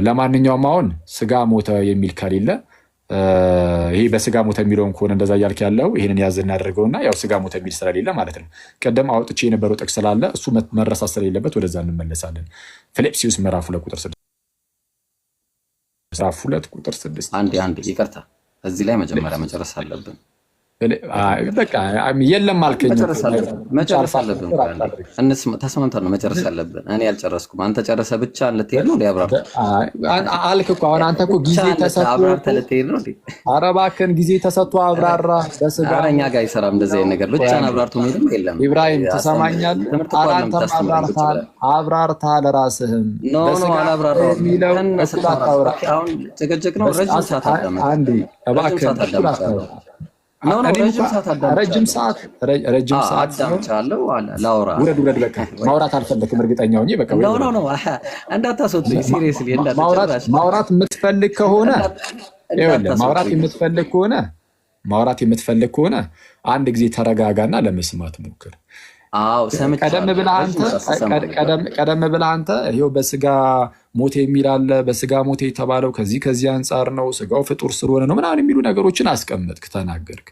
ለማንኛውም አሁን ስጋ ሞተ የሚል ከሌለ ይሄ በስጋ ሞተ የሚለውን ከሆነ እንደዛ እያልክ ያለው ይሄንን ያዝ እናደርገውና ያው ስጋ ሞተ የሚል ስለሌለ ማለት ነው። ቀደም አውጥቼ የነበረው ጥቅስ ስላለ እሱ መረሳት ስለሌለበት ወደዛ እንመለሳለን። ፊልጵስዩስ ምዕራፍ 2 ቁጥር 6 ምዕራፍ 2 ቁጥር 6 አንዴ ይቅርታ፣ እዚህ ላይ መጀመሪያ መጨረስ አለብን። በቃ የለም አልከኝ። መጨረስ አለብን። ተስማምተን ነው መጨረስ ያለብን። እኔ አልጨረስኩም። አንተ ጨረሰ ብቻ ልትሄድ ነው ሊያብራራ አልክ እኮ። አሁን አንተ እኮ ጊዜ ተሰጥቶ ልትሄድ ነው። ኧረ እባክህን ጊዜ ተሰጥቶ አብራራ። በስጋ እኛ ጋር አይሰራም እንደዚህ አይነት ነገር። ብቻህን አብራርቶ ሄድም የለም። ኢብራሂም ትሰማኛለህ? አብራርተሃል ራስህም። ኖ አላብራራሁም የሚለው አሁን ጭቅጭቅ ነው። ረጅም ሰዓት አዳመጥ። አንዴ እባክህን ረጅም ሰዓት አዳምጫለሁ። ላውራ ውረድ በቃ ማውራት አልፈለክም። እርግጠኛ ሆኜ በቃ እንዳታስወጡኝ። ሲሪየስሊ ማውራት የምትፈልግ ከሆነ አንድ ጊዜ ተረጋጋና ለመስማት ሞክር። ቀደም ብለህ አንተ ይኸው በስጋ ሞቴ የሚል አለ። በስጋ ሞቴ የተባለው ከዚህ አንጻር ነው፣ ስጋው ፍጡር ስለሆነ ነው ምናምን የሚሉ ነገሮችን አስቀመጥክ፣ ተናገርክ።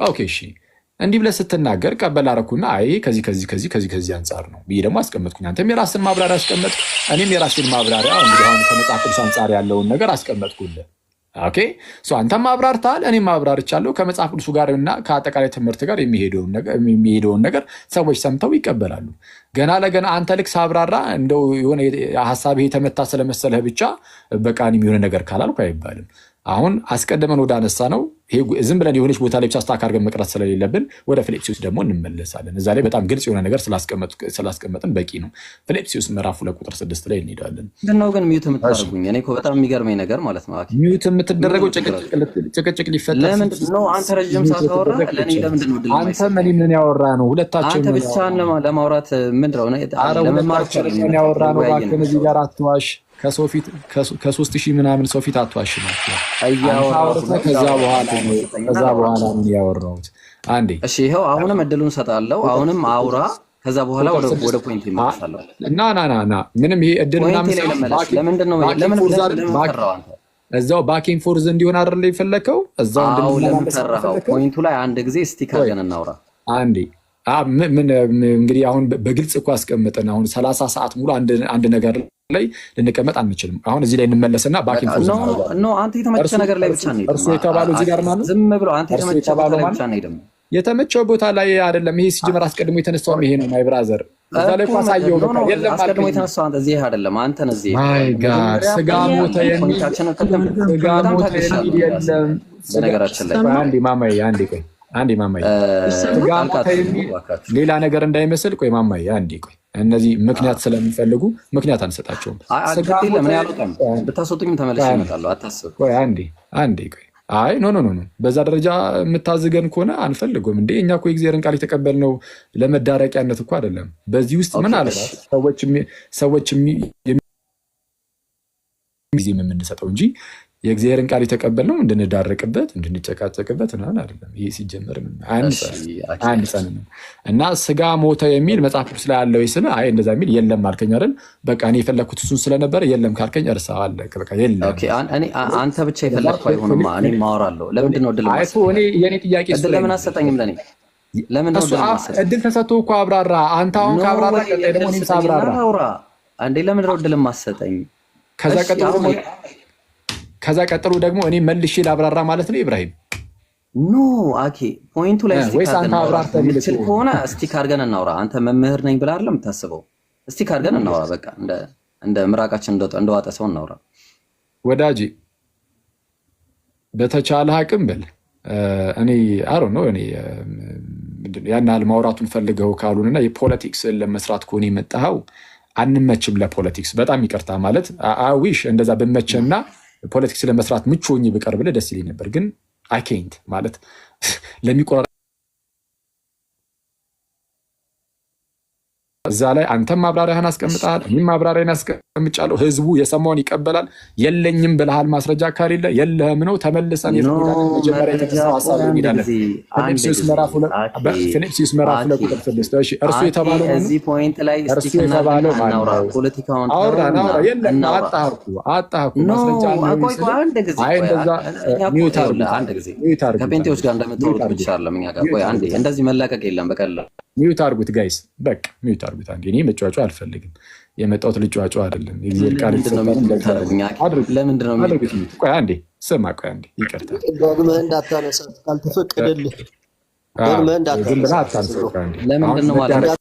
ኦኬ እሺ፣ እንዲህ ብለህ ስትናገር ቀበል አደረኩና አይ ከዚህ አንጻር ነው ብዬ ደግሞ አስቀመጥኩኝ። አንተም የራስን ማብራሪያ አስቀመጥክ፣ እኔም የራሴን ማብራሪያ እንግዲህ አሁን ከመጽሐፍ ቅዱስ አንጻር ያለውን ነገር አስቀመጥኩልህ። ኦኬ አንተም አብራርተሃል፣ እኔም አብራርቻለሁ። ከመጽሐፍ ቅዱሱ ጋር እና ከአጠቃላይ ትምህርት ጋር የሚሄደውን ነገር ሰዎች ሰምተው ይቀበላሉ። ገና ለገና አንተ ልክ ሳብራራ እንደው የሆነ ሀሳብህ የተመታ ስለመሰለህ ብቻ በቃ እኔም የሆነ ነገር ካላልኩ አይባልም። አሁን አስቀድመን ወደ አነሳ ነው ይሄ ዝም ብለን የሆነች ቦታ ላይ ብቻ አስተካክለን መቅረት ስለሌለብን ወደ ፊልጵስዩስ ደግሞ እንመለሳለን። እዛ ላይ በጣም ግልጽ የሆነ ነገር ስላስቀመጥን በቂ ነው። ፊልጵስዩስ ምዕራፍ 2 ቁጥር 6 ላይ እንሄዳለን። ምንድነው ግን ሚዩት የምታደርጉኝ? እኔ እኮ በጣም የሚገርመኝ ነገር ማለት ነው ሚዩት የምትደረገው ጭቅጭቅ ሊፈጠር ለምንድን ነው? አንተ ረጅም ሰዓት አወራ፣ ለእኔ ለምንድን ነው? አንተ ምን ያወራ ነው? ሁለታችን አንተ ብቻህን ለማውራት ምንድን ነው ለመማር ያወራ ነው? እባክህን እዚህ ጋር አትዋሽ። ከ3000 ምናምን ሰው ፊት አትዋሽ ናቸው። ከዛ በኋላ ምን ያወራሁት? አንዴ እሺ፣ ይኸው አሁንም እድሉን ሰጣለሁ። አሁንም አውራ፣ ከዛ በኋላ ወደ ፖይንት ይመለሳለሁ። ና ምንም ይሄ እድል ምናምን ለምንድን ነው እዛው ባኪንግ ፎርዝ እንዲሆን አይደል የፈለከው? እዛው እንደምንሰራው ፖይንቱ ላይ አንድ ጊዜ ስቲክ አድርገን እናውራ። አንዴ ምን እንግዲህ አሁን በግልጽ እኮ አስቀምጠን አሁን 30 ሰዓት ሙሉ አንድ ነገር ላይ ልንቀመጥ አንችልም። አሁን እዚህ ላይ እንመለስና ባኪንግ ፎርዝ ነው። አንተ የተመቸ ነገር ላይ ብቻ ነው እርሱ የተባለው እዚህ ጋር ማለት ዝም ብሎ አንተ የተመቸ ቦታ ላይ ብቻ ነው። የተመቸው ቦታ ላይ አይደለም። ይሄ ሲጀመር አስቀድሞ የተነሳው ይሄ ነው። ማይ ብራዘር እዛ ላይ ቋሳየው ነው። የለም አስቀድሞ የተነሳው አንተ እዚህ አይደለም። አንተ ነህ እዚህ ማይ ጋድ ስጋ ሞተ የሚል የለም። በነገራችን ላይ አንዴ ማማዬ አንዴ ቆይ አንዴ ማማዬ ስጋ ሞተ የሚል ሌላ ነገር እንዳይመስል። ቆይ ማማዬ አንዴ ቆይ። እነዚህ ምክንያት ስለሚፈልጉ ምክንያት አንሰጣቸውም። ስጋ ሞተ ለምን ያሉታል? ብታስወጡኝም ተመለሽ እመጣለሁ። አታስብ። ቆይ አንዴ ቆይ። አይ ኖ በዛ ደረጃ የምታዝገን ከሆነ አንፈልገውም እንዴ። እኛ እኮ የእግዚአብሔርን ቃል የተቀበልነው ለመዳረቂያነት እኮ አይደለም። በዚህ ውስጥ ምን አለ ሰዎች ጊዜ የምንሰጠው እንጂ የእግዚአብሔርን ቃል የተቀበልነው እንድንዳረቅበት እንድንጨቃጨቅበት ምናምን አይደለም። ይሄ ሲጀመር አንድ ጸን ነው እና ስጋ ሞተ የሚል መጽሐፍ ቅዱስ ላይ ያለው ስለ አይ እንደዛ የሚል የለም አልከኝ አይደል? በቃ እኔ የፈለኩት እሱን ስለነበረ የለም ካልከኝ እርሳው አለ። በቃ የለም። ኦኬ አንተ ብቻ የፈለኩት አይሆንማ። እኔ ማወራለሁ። ለምንድን ነው እድል አይቶ እኔ የኔ ጥያቄ እድል ለምን አሰጠኝም? ለኔ ለምን ነው እድል ተሰጥቶ እኮ አብራራ። አንተ አሁን ካብራራ ቀጣይ ደግሞ እኔም ሳብራራ አንዴ ለምን ነው እድል ማሰጠኝ? ከዛ ቀጥሎ ደግሞ እኔ መልሼ ላብራራ ማለት ነው። ኢብራሂም ኖ አኬ ፖይንቱ ላይ ስቲክ ከሆነ ስቲክ አድርገን እናውራ። አንተ መምህር ነኝ ብለህ አይደለም የምታስበው። ስቲክ አድርገን እናውራ። በቃ እንደ ምራቃችን እንደዋጠ ሰው እናውራ። ወዳጅ በተቻለ አቅም በል። እኔ አሮ ነው እኔ ያን ያህል ማውራቱን ፈልገው ካሉንና የፖለቲክስ ለመስራት ከሆነ የመጣኸው አንመችም። ለፖለቲክስ በጣም ይቅርታ ማለት አዊሽ እንደዛ በመቸና ፖለቲክስ ለመስራት ምቹ ሆኜ ብቀርብልህ ደስ ይለኝ ነበር፣ ግን አይ ኬንት ማለት ለሚቆራ እዛ ላይ አንተም ማብራሪያህን አስቀምጣል፣ እኔም ማብራሪያን አስቀምጫለሁ። ህዝቡ የሰማውን ይቀበላል። የለኝም ብለሃል ማስረጃ ካሌለ የለህም ነው። ተመልሰን መጀመሪያ የተነሳው ሀሳብ እንሄዳለን። ፊልጵስዩስ ምዕራፍ 2 ቁጥር 6 እርሱ የተባለው እዚህ ፖይንት ላይ እርሱ የተባለው ፖለቲካውን አውራ የለም አጣህኩ ማስረጃ ከፔንቴዎች ጋር እንደምትወሩት ብቻ አለ እኛ ጋር። ቆይ አንዴ እንደዚህ መላቀቅ የለም በቀላሉ ሚዩት አድርጉት ጋይስ፣ በቃ ሚዩት አድርጉት። አንዴ እኔ መጫወጫ አልፈልግም። የመጣሁት ልጫወጫ አይደለም። የእግዚአብሔር ቃል ለምንድን ነው አድርጉት? ቆይ አንዴ ስማ፣ ቆይ አንዴ ይቅርታ፣ ደግመህ እንዳታነሳ ካልተፈቀደልህ ደግመህ እንዳታነሳ። ለምንድን ነው ማለት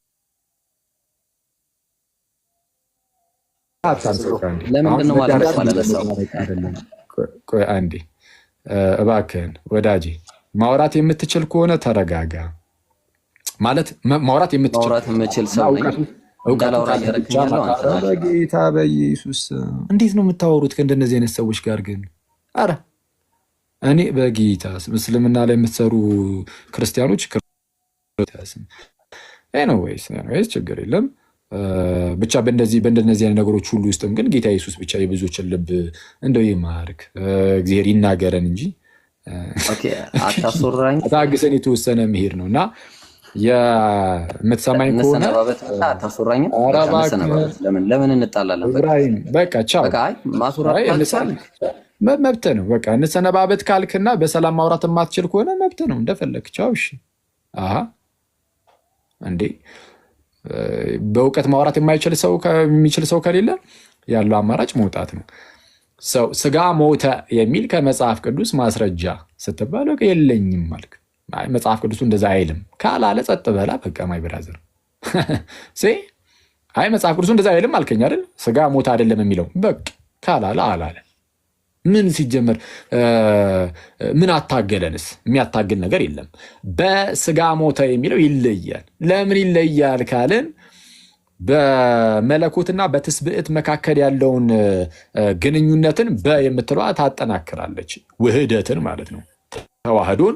ለምንድን ነው ማለት? ቆይ አንዴ እባክህን ወዳጄ፣ ማውራት የምትችል ከሆነ ተረጋጋ። ማለት ማውራት የምችል ሰው ነኝ። በጌታ በኢየሱስ እንዴት ነው የምታወሩት ከእንደነዚህ አይነት ሰዎች ጋር ግን? አረ እኔ በጌታ እስልምና ላይ የምትሰሩ ክርስቲያኖች ኤኒዌይስ ችግር የለም። ብቻ በእንደነዚህ አይነት ነገሮች ሁሉ ውስጥም ግን ጌታ ኢየሱስ ብቻ የብዙዎችን ልብ እንደው ይማርክ፣ እግዚአብሔር ይናገረን እንጂ አታስወራኝ። ታግሰን የተወሰነ መሄድ ነው እና የምትሰማኝ ከሆነ ለምን እንጣላለን? በቃ ቻው፣ መብት ነው። በቃ እንሰነባበት ካልክና በሰላም ማውራት የማትችል ከሆነ መብት ነው፣ እንደፈለግ ቻው። እሺ እንዴ በእውቀት ማውራት የሚችል ሰው ከሌለ ያለው አማራጭ መውጣት ነው። ስጋ ሞተ የሚል ከመጽሐፍ ቅዱስ ማስረጃ ስትባል የለኝም አልክ። መጽሐፍ ቅዱሱ እንደዛ አይልም ካላለ ጸጥ በላ። በቃ ማይ ብራዘር አይ መጽሐፍ ቅዱሱ እንደዛ አይልም አልከኝ አይደል? ስጋ ሞተ አይደለም የሚለው በቃ ካላለ አላለ። ምን ሲጀመር ምን አታገለንስ? የሚያታግል ነገር የለም። በስጋ ሞተ የሚለው ይለያል። ለምን ይለያል ካልን በመለኮትና በትስብእት መካከል ያለውን ግንኙነትን የምትለዋ ታጠናክራለች። ውህደትን ማለት ነው። ተዋህዶን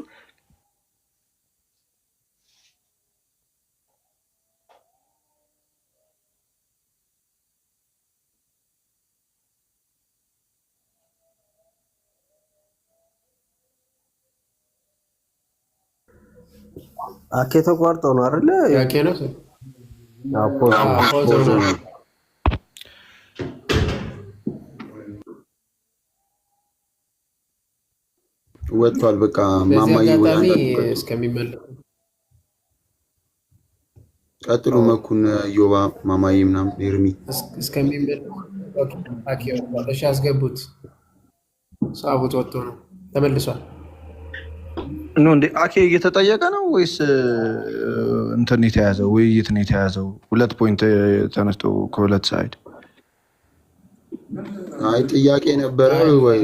አኬ ተቋርጦ ነው አይደለ? ያኬ ነው ወጥቷል። በቃ ማማዬ እስከሚመለስ ቀጥሉ። መኩን ዮባ ማማዬ ምናምን ኤርሚ እስከሚመለስ አኬ ወጥቷል። እሺ አስገቡት። ሳቡት ወጥቶ ነው ተመልሷል። ኖ እንዴ አኬ እየተጠየቀ ነው ወይስ እንትን የተያዘው ውይይት ነው የተያዘው? ሁለት ፖይንት ተነስቶ ከሁለት ሳይድ አይ ጥያቄ ነበረ ወይ?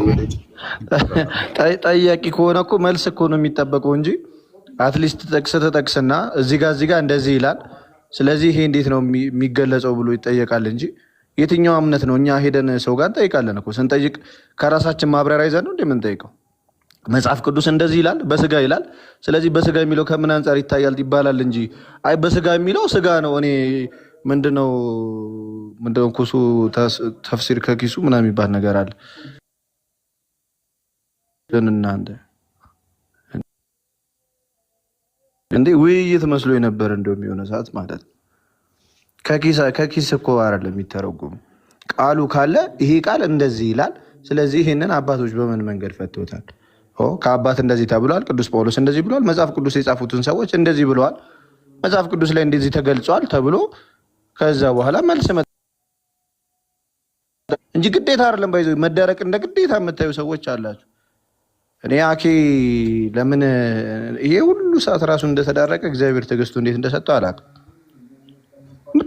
ጠያቂ ከሆነ እኮ መልስ እኮ ነው የሚጠበቀው እንጂ አትሊስት ተጠቅስና እዚህ ጋር እንደዚህ ይላል፣ ስለዚህ ይሄ እንዴት ነው የሚገለጸው ብሎ ይጠየቃል እንጂ የትኛው እምነት ነው? እኛ ሄደን ሰው ጋር እንጠይቃለን እኮ። ስንጠይቅ ከራሳችን ማብራሪያ ይዘን ነው እንደምንጠይቀው። መጽሐፍ ቅዱስ እንደዚህ ይላል፣ በስጋ ይላል፣ ስለዚህ በስጋ የሚለው ከምን አንጻር ይታያል ይባላል እንጂ አይ በስጋ የሚለው ስጋ ነው። እኔ ምንድነው ኩሱ ተፍሲር ከኪሱ ምናምን የሚባል ነገር አለ። እናንተ እንዴ ውይይት መስሎ የነበር እንደሚሆነ ሰዓት ማለት ነው። ከኪስ እኮ አይደለም የሚተረጉሙ። ቃሉ ካለ ይሄ ቃል እንደዚህ ይላል፣ ስለዚህ ይሄንን አባቶች በምን መንገድ ፈተውታል? ከአባት እንደዚህ ተብሏል፣ ቅዱስ ጳውሎስ እንደዚህ ብሏል፣ መጽሐፍ ቅዱስ የጻፉትን ሰዎች እንደዚህ ብለዋል፣ መጽሐፍ ቅዱስ ላይ እንደዚህ ተገልጿል ተብሎ ከዛ በኋላ መልስ እንጂ ግዴታ አይደለም። ባይዘው መደረቅ እንደ ግዴታ የምታዩ ሰዎች አላችሁ። እኔ አኬ ለምን ይሄ ሁሉ ሰዓት ራሱ እንደተዳረቀ እግዚአብሔር ትዕግስቱ እንዴት እንደሰጠው አላውቅም።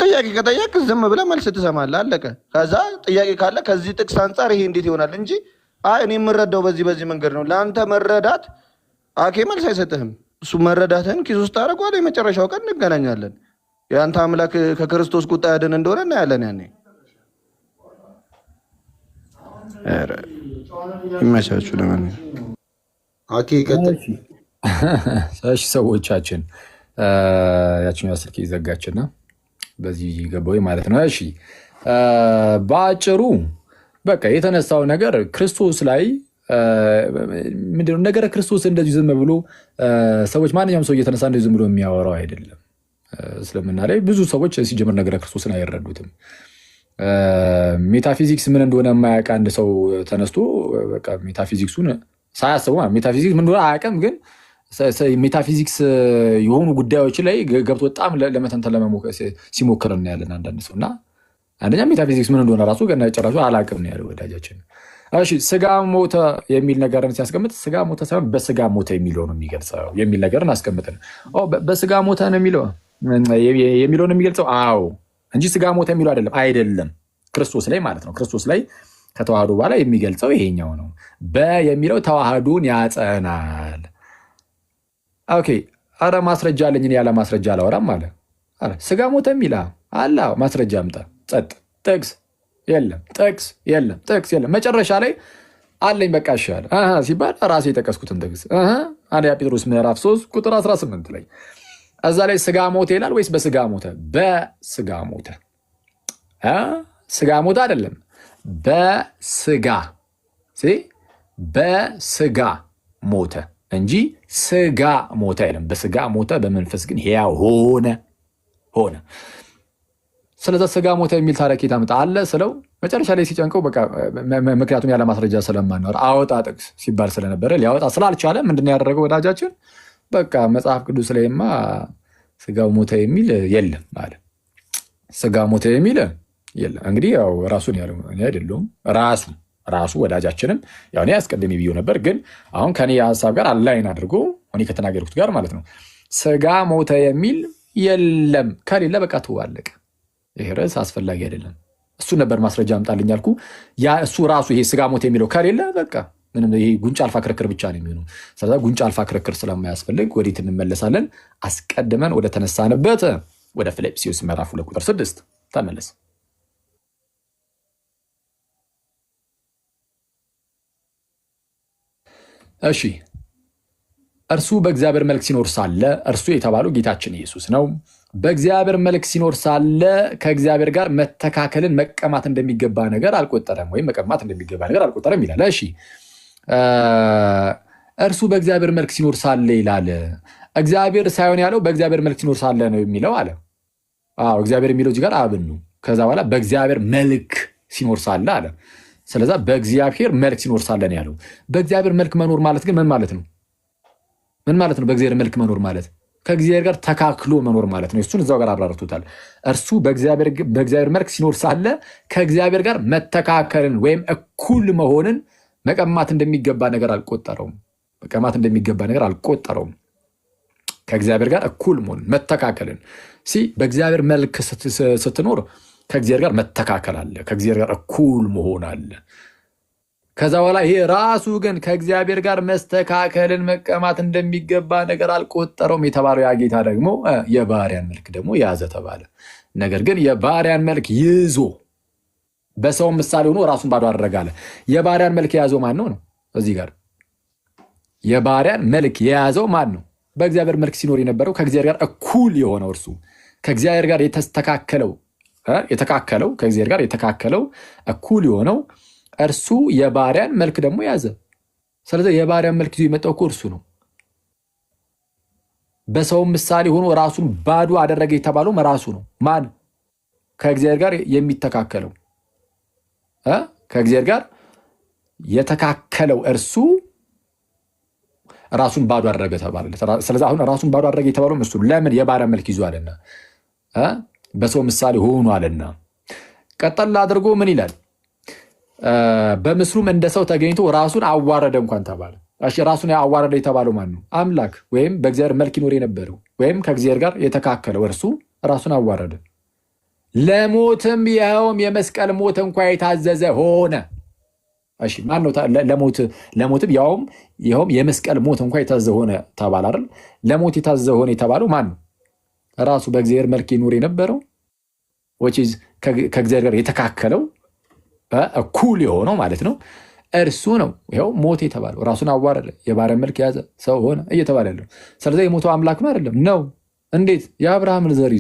ጥያቄ ከጠየቅ ዝም ብለህ መልስ ትሰማለህ፣ አለቀ። ከዛ ጥያቄ ካለ ከዚህ ጥቅስ አንጻር ይሄ እንዴት ይሆናል እንጂ እኔ የምረዳው በዚህ መንገድ ነው። ለአንተ መረዳት አኬ መልስ አይሰጥህም። እሱ መረዳትህን ኪስ ውስጥ አደረገዋል። የመጨረሻው ቀን እንገናኛለን። የአንተ አምላክ ከክርስቶስ ቁጣ ያድን እንደሆነ እናያለን። ያኔ ይመቻችሁ። ለምን አኬ ይቀጥል። እሺ ሰዎቻችን ያችኛው ስልክ ይዘጋችና በዚህ ገባው ማለት ነው። እሺ በአጭሩ በቃ የተነሳው ነገር ክርስቶስ ላይ ምንድነው? ነገረ ክርስቶስ እንደዚህ ዝም ብሎ ሰዎች ማንኛውም ሰው እየተነሳ እንደዚህ ዝም ብሎ የሚያወራው አይደለም። እስልምና ላይ ብዙ ሰዎች ሲጀምር ነገረ ክርስቶስን አይረዱትም። ሜታፊዚክስ ምን እንደሆነ የማያውቅ አንድ ሰው ተነስቶ በቃ ሜታፊዚክሱን ሳያስቡ ሜታፊዚክስ ምን እንደሆነ አያውቅም፣ ግን ሜታፊዚክስ የሆኑ ጉዳዮች ላይ ገብቶ በጣም ለመተንተን ሲሞክር እናያለን አንዳንድ ሰው እና አንደኛ ሜታፊዚክስ ምን እንደሆነ ራሱ ገና ጨራሹ አላውቅም ነው ያለው ወዳጃችን። እሺ ስጋ ሞተ የሚል ነገርን ሲያስቀምጥ ስጋ ሞተ ሳይሆን በስጋ ሞተ የሚለው ነው የሚገልጸው የሚል ነገርን አስቀምጥን። በስጋ ሞተ ነው የሚለው ነው የሚገልጸው። አዎ እንጂ ስጋ ሞተ የሚለው አይደለም። ክርስቶስ ላይ ማለት ነው። ክርስቶስ ላይ ከተዋህዶ በኋላ የሚገልጸው ይሄኛው ነው። የሚለው ተዋህዶን ያጸናል። ኦኬ አረ ማስረጃ አለኝ እኔ ያለ ማስረጃ አላወራም አለ። አረ ስጋ ሞተ የሚል አለ ማስረጃ አምጣ። ጸጥ። ጥቅስ የለም፣ ጥቅስ የለም፣ ጥቅስ የለም። መጨረሻ ላይ አለኝ በቃ ይሻል ሲባል ራሴ የጠቀስኩትን ጥቅስ አንደኛ ጴጥሮስ ምዕራፍ 3 ቁጥር 18 ላይ እዛ ላይ ስጋ ሞተ ይላል ወይስ በስጋ ሞተ? በስጋ ሞተ። ስጋ ሞተ አይደለም፣ በስጋ ሞተ እንጂ ስጋ ሞተ አይደለም። በስጋ ሞተ፣ በመንፈስ ግን ሕያው ሆነ። ስለዚህ ስጋ ሞተ የሚል ታሪክ ታመጣ አለ ስለው መጨረሻ ላይ ሲጨንቀው በቃ ምክንያቱም ያለ ማስረጃ ስለማንወር አወጣ ጥቅስ ሲባል ስለነበረ ሊያወጣ ስላልቻለ ምንድን ነው ያደረገው ወዳጃችን? በቃ መጽሐፍ ቅዱስ ላይማ ስጋው ሞተ የሚል የለም ማለት ስጋ ሞተ የሚል የለም። እንግዲህ ያው ራሱን ያለው እኔ አይደለሁም ራሱ ወዳጃችንም ያው እኔ አስቀድሜ ብዬው ነበር፣ ግን አሁን ከኔ ሀሳብ ጋር አላይን አድርጎ እኔ ከተናገርኩት ጋር ማለት ነው ስጋ ሞተ የሚል የለም። ከሌለ በቃ ተዋለቀ። ይሄ ርዕስ አስፈላጊ አይደለም። እሱ ነበር ማስረጃ አምጣልኝ ያልኩ። ያ እሱ ራሱ ይሄ ስጋ ሞተ የሚለው ከሌለ በቃ ምንም ይሄ ጉንጭ አልፋ ክርክር ብቻ ነው የሚሆነው። ስለዚህ ጉንጭ አልፋ ክርክር ስለማያስፈልግ ወዴት እንመለሳለን? አስቀድመን ወደ ተነሳንበት ወደ ፊልጵስዩስ ምዕራፍ 2 ቁጥር 6 ተመለስ። እሺ እርሱ በእግዚአብሔር መልክ ሲኖር ሳለ እርሱ የተባለው ጌታችን ኢየሱስ ነው። በእግዚአብሔር መልክ ሲኖር ሳለ ከእግዚአብሔር ጋር መተካከልን መቀማት እንደሚገባ ነገር አልቆጠረም፣ ወይም መቀማት እንደሚገባ ነገር አልቆጠረም ይላል። እሺ እርሱ በእግዚአብሔር መልክ ሲኖር ሳለ ይላል። እግዚአብሔር ሳይሆን ያለው በእግዚአብሔር መልክ ሲኖር ሳለ ነው የሚለው አለ። አዎ እግዚአብሔር የሚለው እዚህ ጋር አብን ነው። ከዛ በኋላ በእግዚአብሔር መልክ ሲኖር ሳለ አለ። ስለዛ በእግዚአብሔር መልክ ሲኖር ሳለ ነው ያለው። በእግዚአብሔር መልክ መኖር ማለት ግን ምን ማለት ነው? ምን ማለት ነው? በእግዚአብሔር መልክ መኖር ማለት ከእግዚአብሔር ጋር ተካክሎ መኖር ማለት ነው። እሱን እዛው ጋር አብራርቶታል። እርሱ በእግዚአብሔር መልክ ሲኖር ሳለ ከእግዚአብሔር ጋር መተካከልን ወይም እኩል መሆንን መቀማት እንደሚገባ ነገር አልቆጠረውም። ከእግዚአብሔር ጋር እኩል መሆንን መተካከልን በእግዚአብሔር መልክ ስትኖር ከእግዚአብሔር ጋር መተካከል አለ፣ ከእግዚአብሔር ጋር እኩል መሆን አለ። ከዛ በኋላ ይሄ ራሱ ግን ከእግዚአብሔር ጋር መስተካከልን መቀማት እንደሚገባ ነገር አልቆጠረውም የተባለው ያ ጌታ ደግሞ የባሪያን መልክ ደግሞ ያዘ ተባለ። ነገር ግን የባሪያን መልክ ይዞ በሰው ምሳሌ ሆኖ ራሱን ባዶ አደረገ አለ። የባሪያን መልክ የያዘው ማን ነው? እዚህ ጋር የባሪያን መልክ የያዘው ማን ነው? በእግዚአብሔር መልክ ሲኖር የነበረው ከእግዚአብሔር ጋር እኩል የሆነው እርሱ ከእግዚአብሔር ጋር የተካከለው ከእግዚአብሔር ጋር የተካከለው እኩል የሆነው እርሱ የባሪያን መልክ ደግሞ ያዘ። ስለዚህ የባሪያን መልክ ይዞ የመጣው እኮ እርሱ ነው። በሰው ምሳሌ ሆኖ ራሱን ባዶ አደረገ የተባለው ራሱ ነው። ማን? ከእግዚአብሔር ጋር የሚተካከለው ከእግዚአብሔር ጋር የተካከለው እርሱ ራሱን ባዶ አደረገ ተባለ። ስለዚህ አሁን ራሱን ባዶ አደረገ የተባለው እሱ ለምን? የባሪያን መልክ ይዞ አለና በሰው ምሳሌ ሆኖ አለና። ቀጠል አድርጎ ምን ይላል? በምስሉም እንደ ሰው ተገኝቶ ራሱን አዋረደ እንኳን ተባለ። ራሱን አዋረደ የተባለው ማን ነው? አምላክ ወይም በእግዚአብሔር መልክ ይኖር የነበረው ወይም ከእግዚአብሔር ጋር የተካከለው እርሱ ራሱን አዋረደ። ለሞትም ይኸውም የመስቀል ሞት እንኳ የታዘዘ ሆነ። እሺ ማን ነው ለሞትም ይኸውም የመስቀል ሞት እንኳ የታዘዘ ሆነ ተባለ አይደል? ለሞት የታዘዘ ሆነ የተባለው ማን ነው? ራሱ በእግዚአብሔር መልክ ይኖር የነበረው ከእግዚአብሔር ጋር የተካከለው እኩል የሆነው ማለት ነው እርሱ ነው። ይኸው ሞት የተባለው ራሱን አዋረደ፣ የባሪያን መልክ ያዘ፣ ሰው ሆነ እየተባለ ያለው። ስለዚህ የሞተው አምላክ ነው አይደለም? ነው። እንዴት? የአብርሃምን ዘር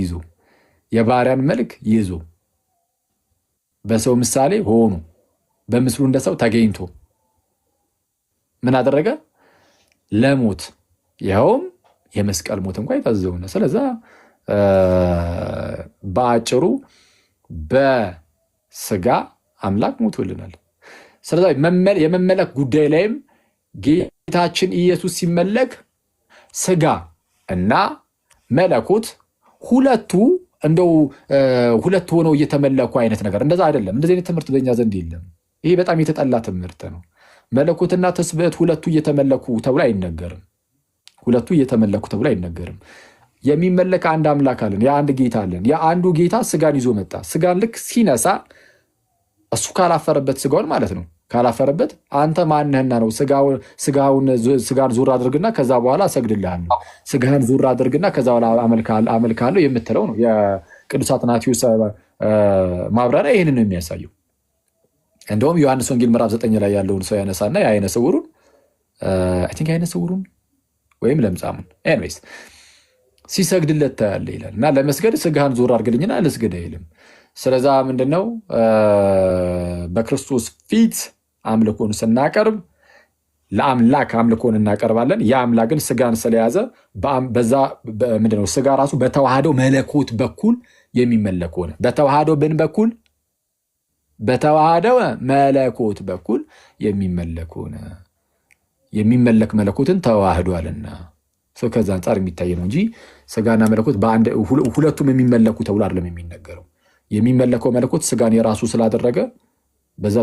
ይዞ የባሪያን መልክ ይዞ በሰው ምሳሌ ሆኖ በምስሉ እንደ ሰው ተገኝቶ ምን አደረገ? ለሞት ይኸውም የመስቀል ሞት እንኳ የታዘዘ ሆነ። ስለዛ በአጭሩ በስጋ አምላክ ሞቶልናል። ስለዚህ የመመለክ ጉዳይ ላይም ጌታችን ኢየሱስ ሲመለክ ስጋ እና መለኮት ሁለቱ ሆነው እየተመለኩ አይነት ነገር እንደዛ አይደለም። እንደዚህ አይነት ትምህርት በእኛ ዘንድ የለም። ይሄ በጣም የተጠላ ትምህርት ነው። መለኮትና ትስብእት ሁለቱ እየተመለኩ ተብሎ አይነገርም። የሚመለክ አንድ አምላክ አለን፣ የአንድ ጌታ አለን። የአንዱ ጌታ ስጋን ይዞ መጣ። ስጋን ልክ ሲነሳ እሱ ካላፈረበት ስጋውን ማለት ነው ካላፈረበት አንተ ማንህና ነው ስጋን ዙር አድርግና ከዛ በኋላ እሰግድልሃለሁ፣ ስጋህን ዙር አድርግና ከዛ በኋላ አመልክሃለሁ የምትለው ነው። የቅዱስ አትናቴዎስ ማብራሪያ ይህንን ነው የሚያሳየው። እንደውም ዮሐንስ ወንጌል ምዕራፍ 9 ላይ ያለውን ሰው ያነሳና የዓይነ ስውሩን ወይም ለምጻሙን ኤኒዌይስ ሲሰግድለት ታያለ ይላል። እና ለመስገድ ስጋህን ዞር አድርግልኝና ልስገድ አይልም። ስለዛ ምንድነው በክርስቶስ ፊት አምልኮን ስናቀርብ ለአምላክ አምልኮን እናቀርባለን። ያ አምላክ ግን ስጋን ስለያዘ በዛ ምንድነው ስጋ ራሱ በተዋህደው መለኮት በኩል የሚመለክ ሆነ። በተዋህደው መለኮት በኩል የሚመለክ ሆነ። የሚመለክ መለኮትን ተዋህዷልና ሰው ከዛ አንጻር የሚታይ ነው እንጂ ስጋና መለኮት ሁለቱም የሚመለኩ ተብሎ አይደለም የሚነገረው። የሚመለከው መለኮት ስጋን የራሱ ስላደረገ በዛ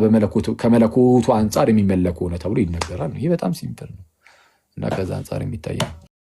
ከመለኮቱ አንጻር የሚመለክ ሆነ ተብሎ ይነገራል። ይህ በጣም ሲምፕል ነው እና ከዛ አንጻር የሚታይ ነው።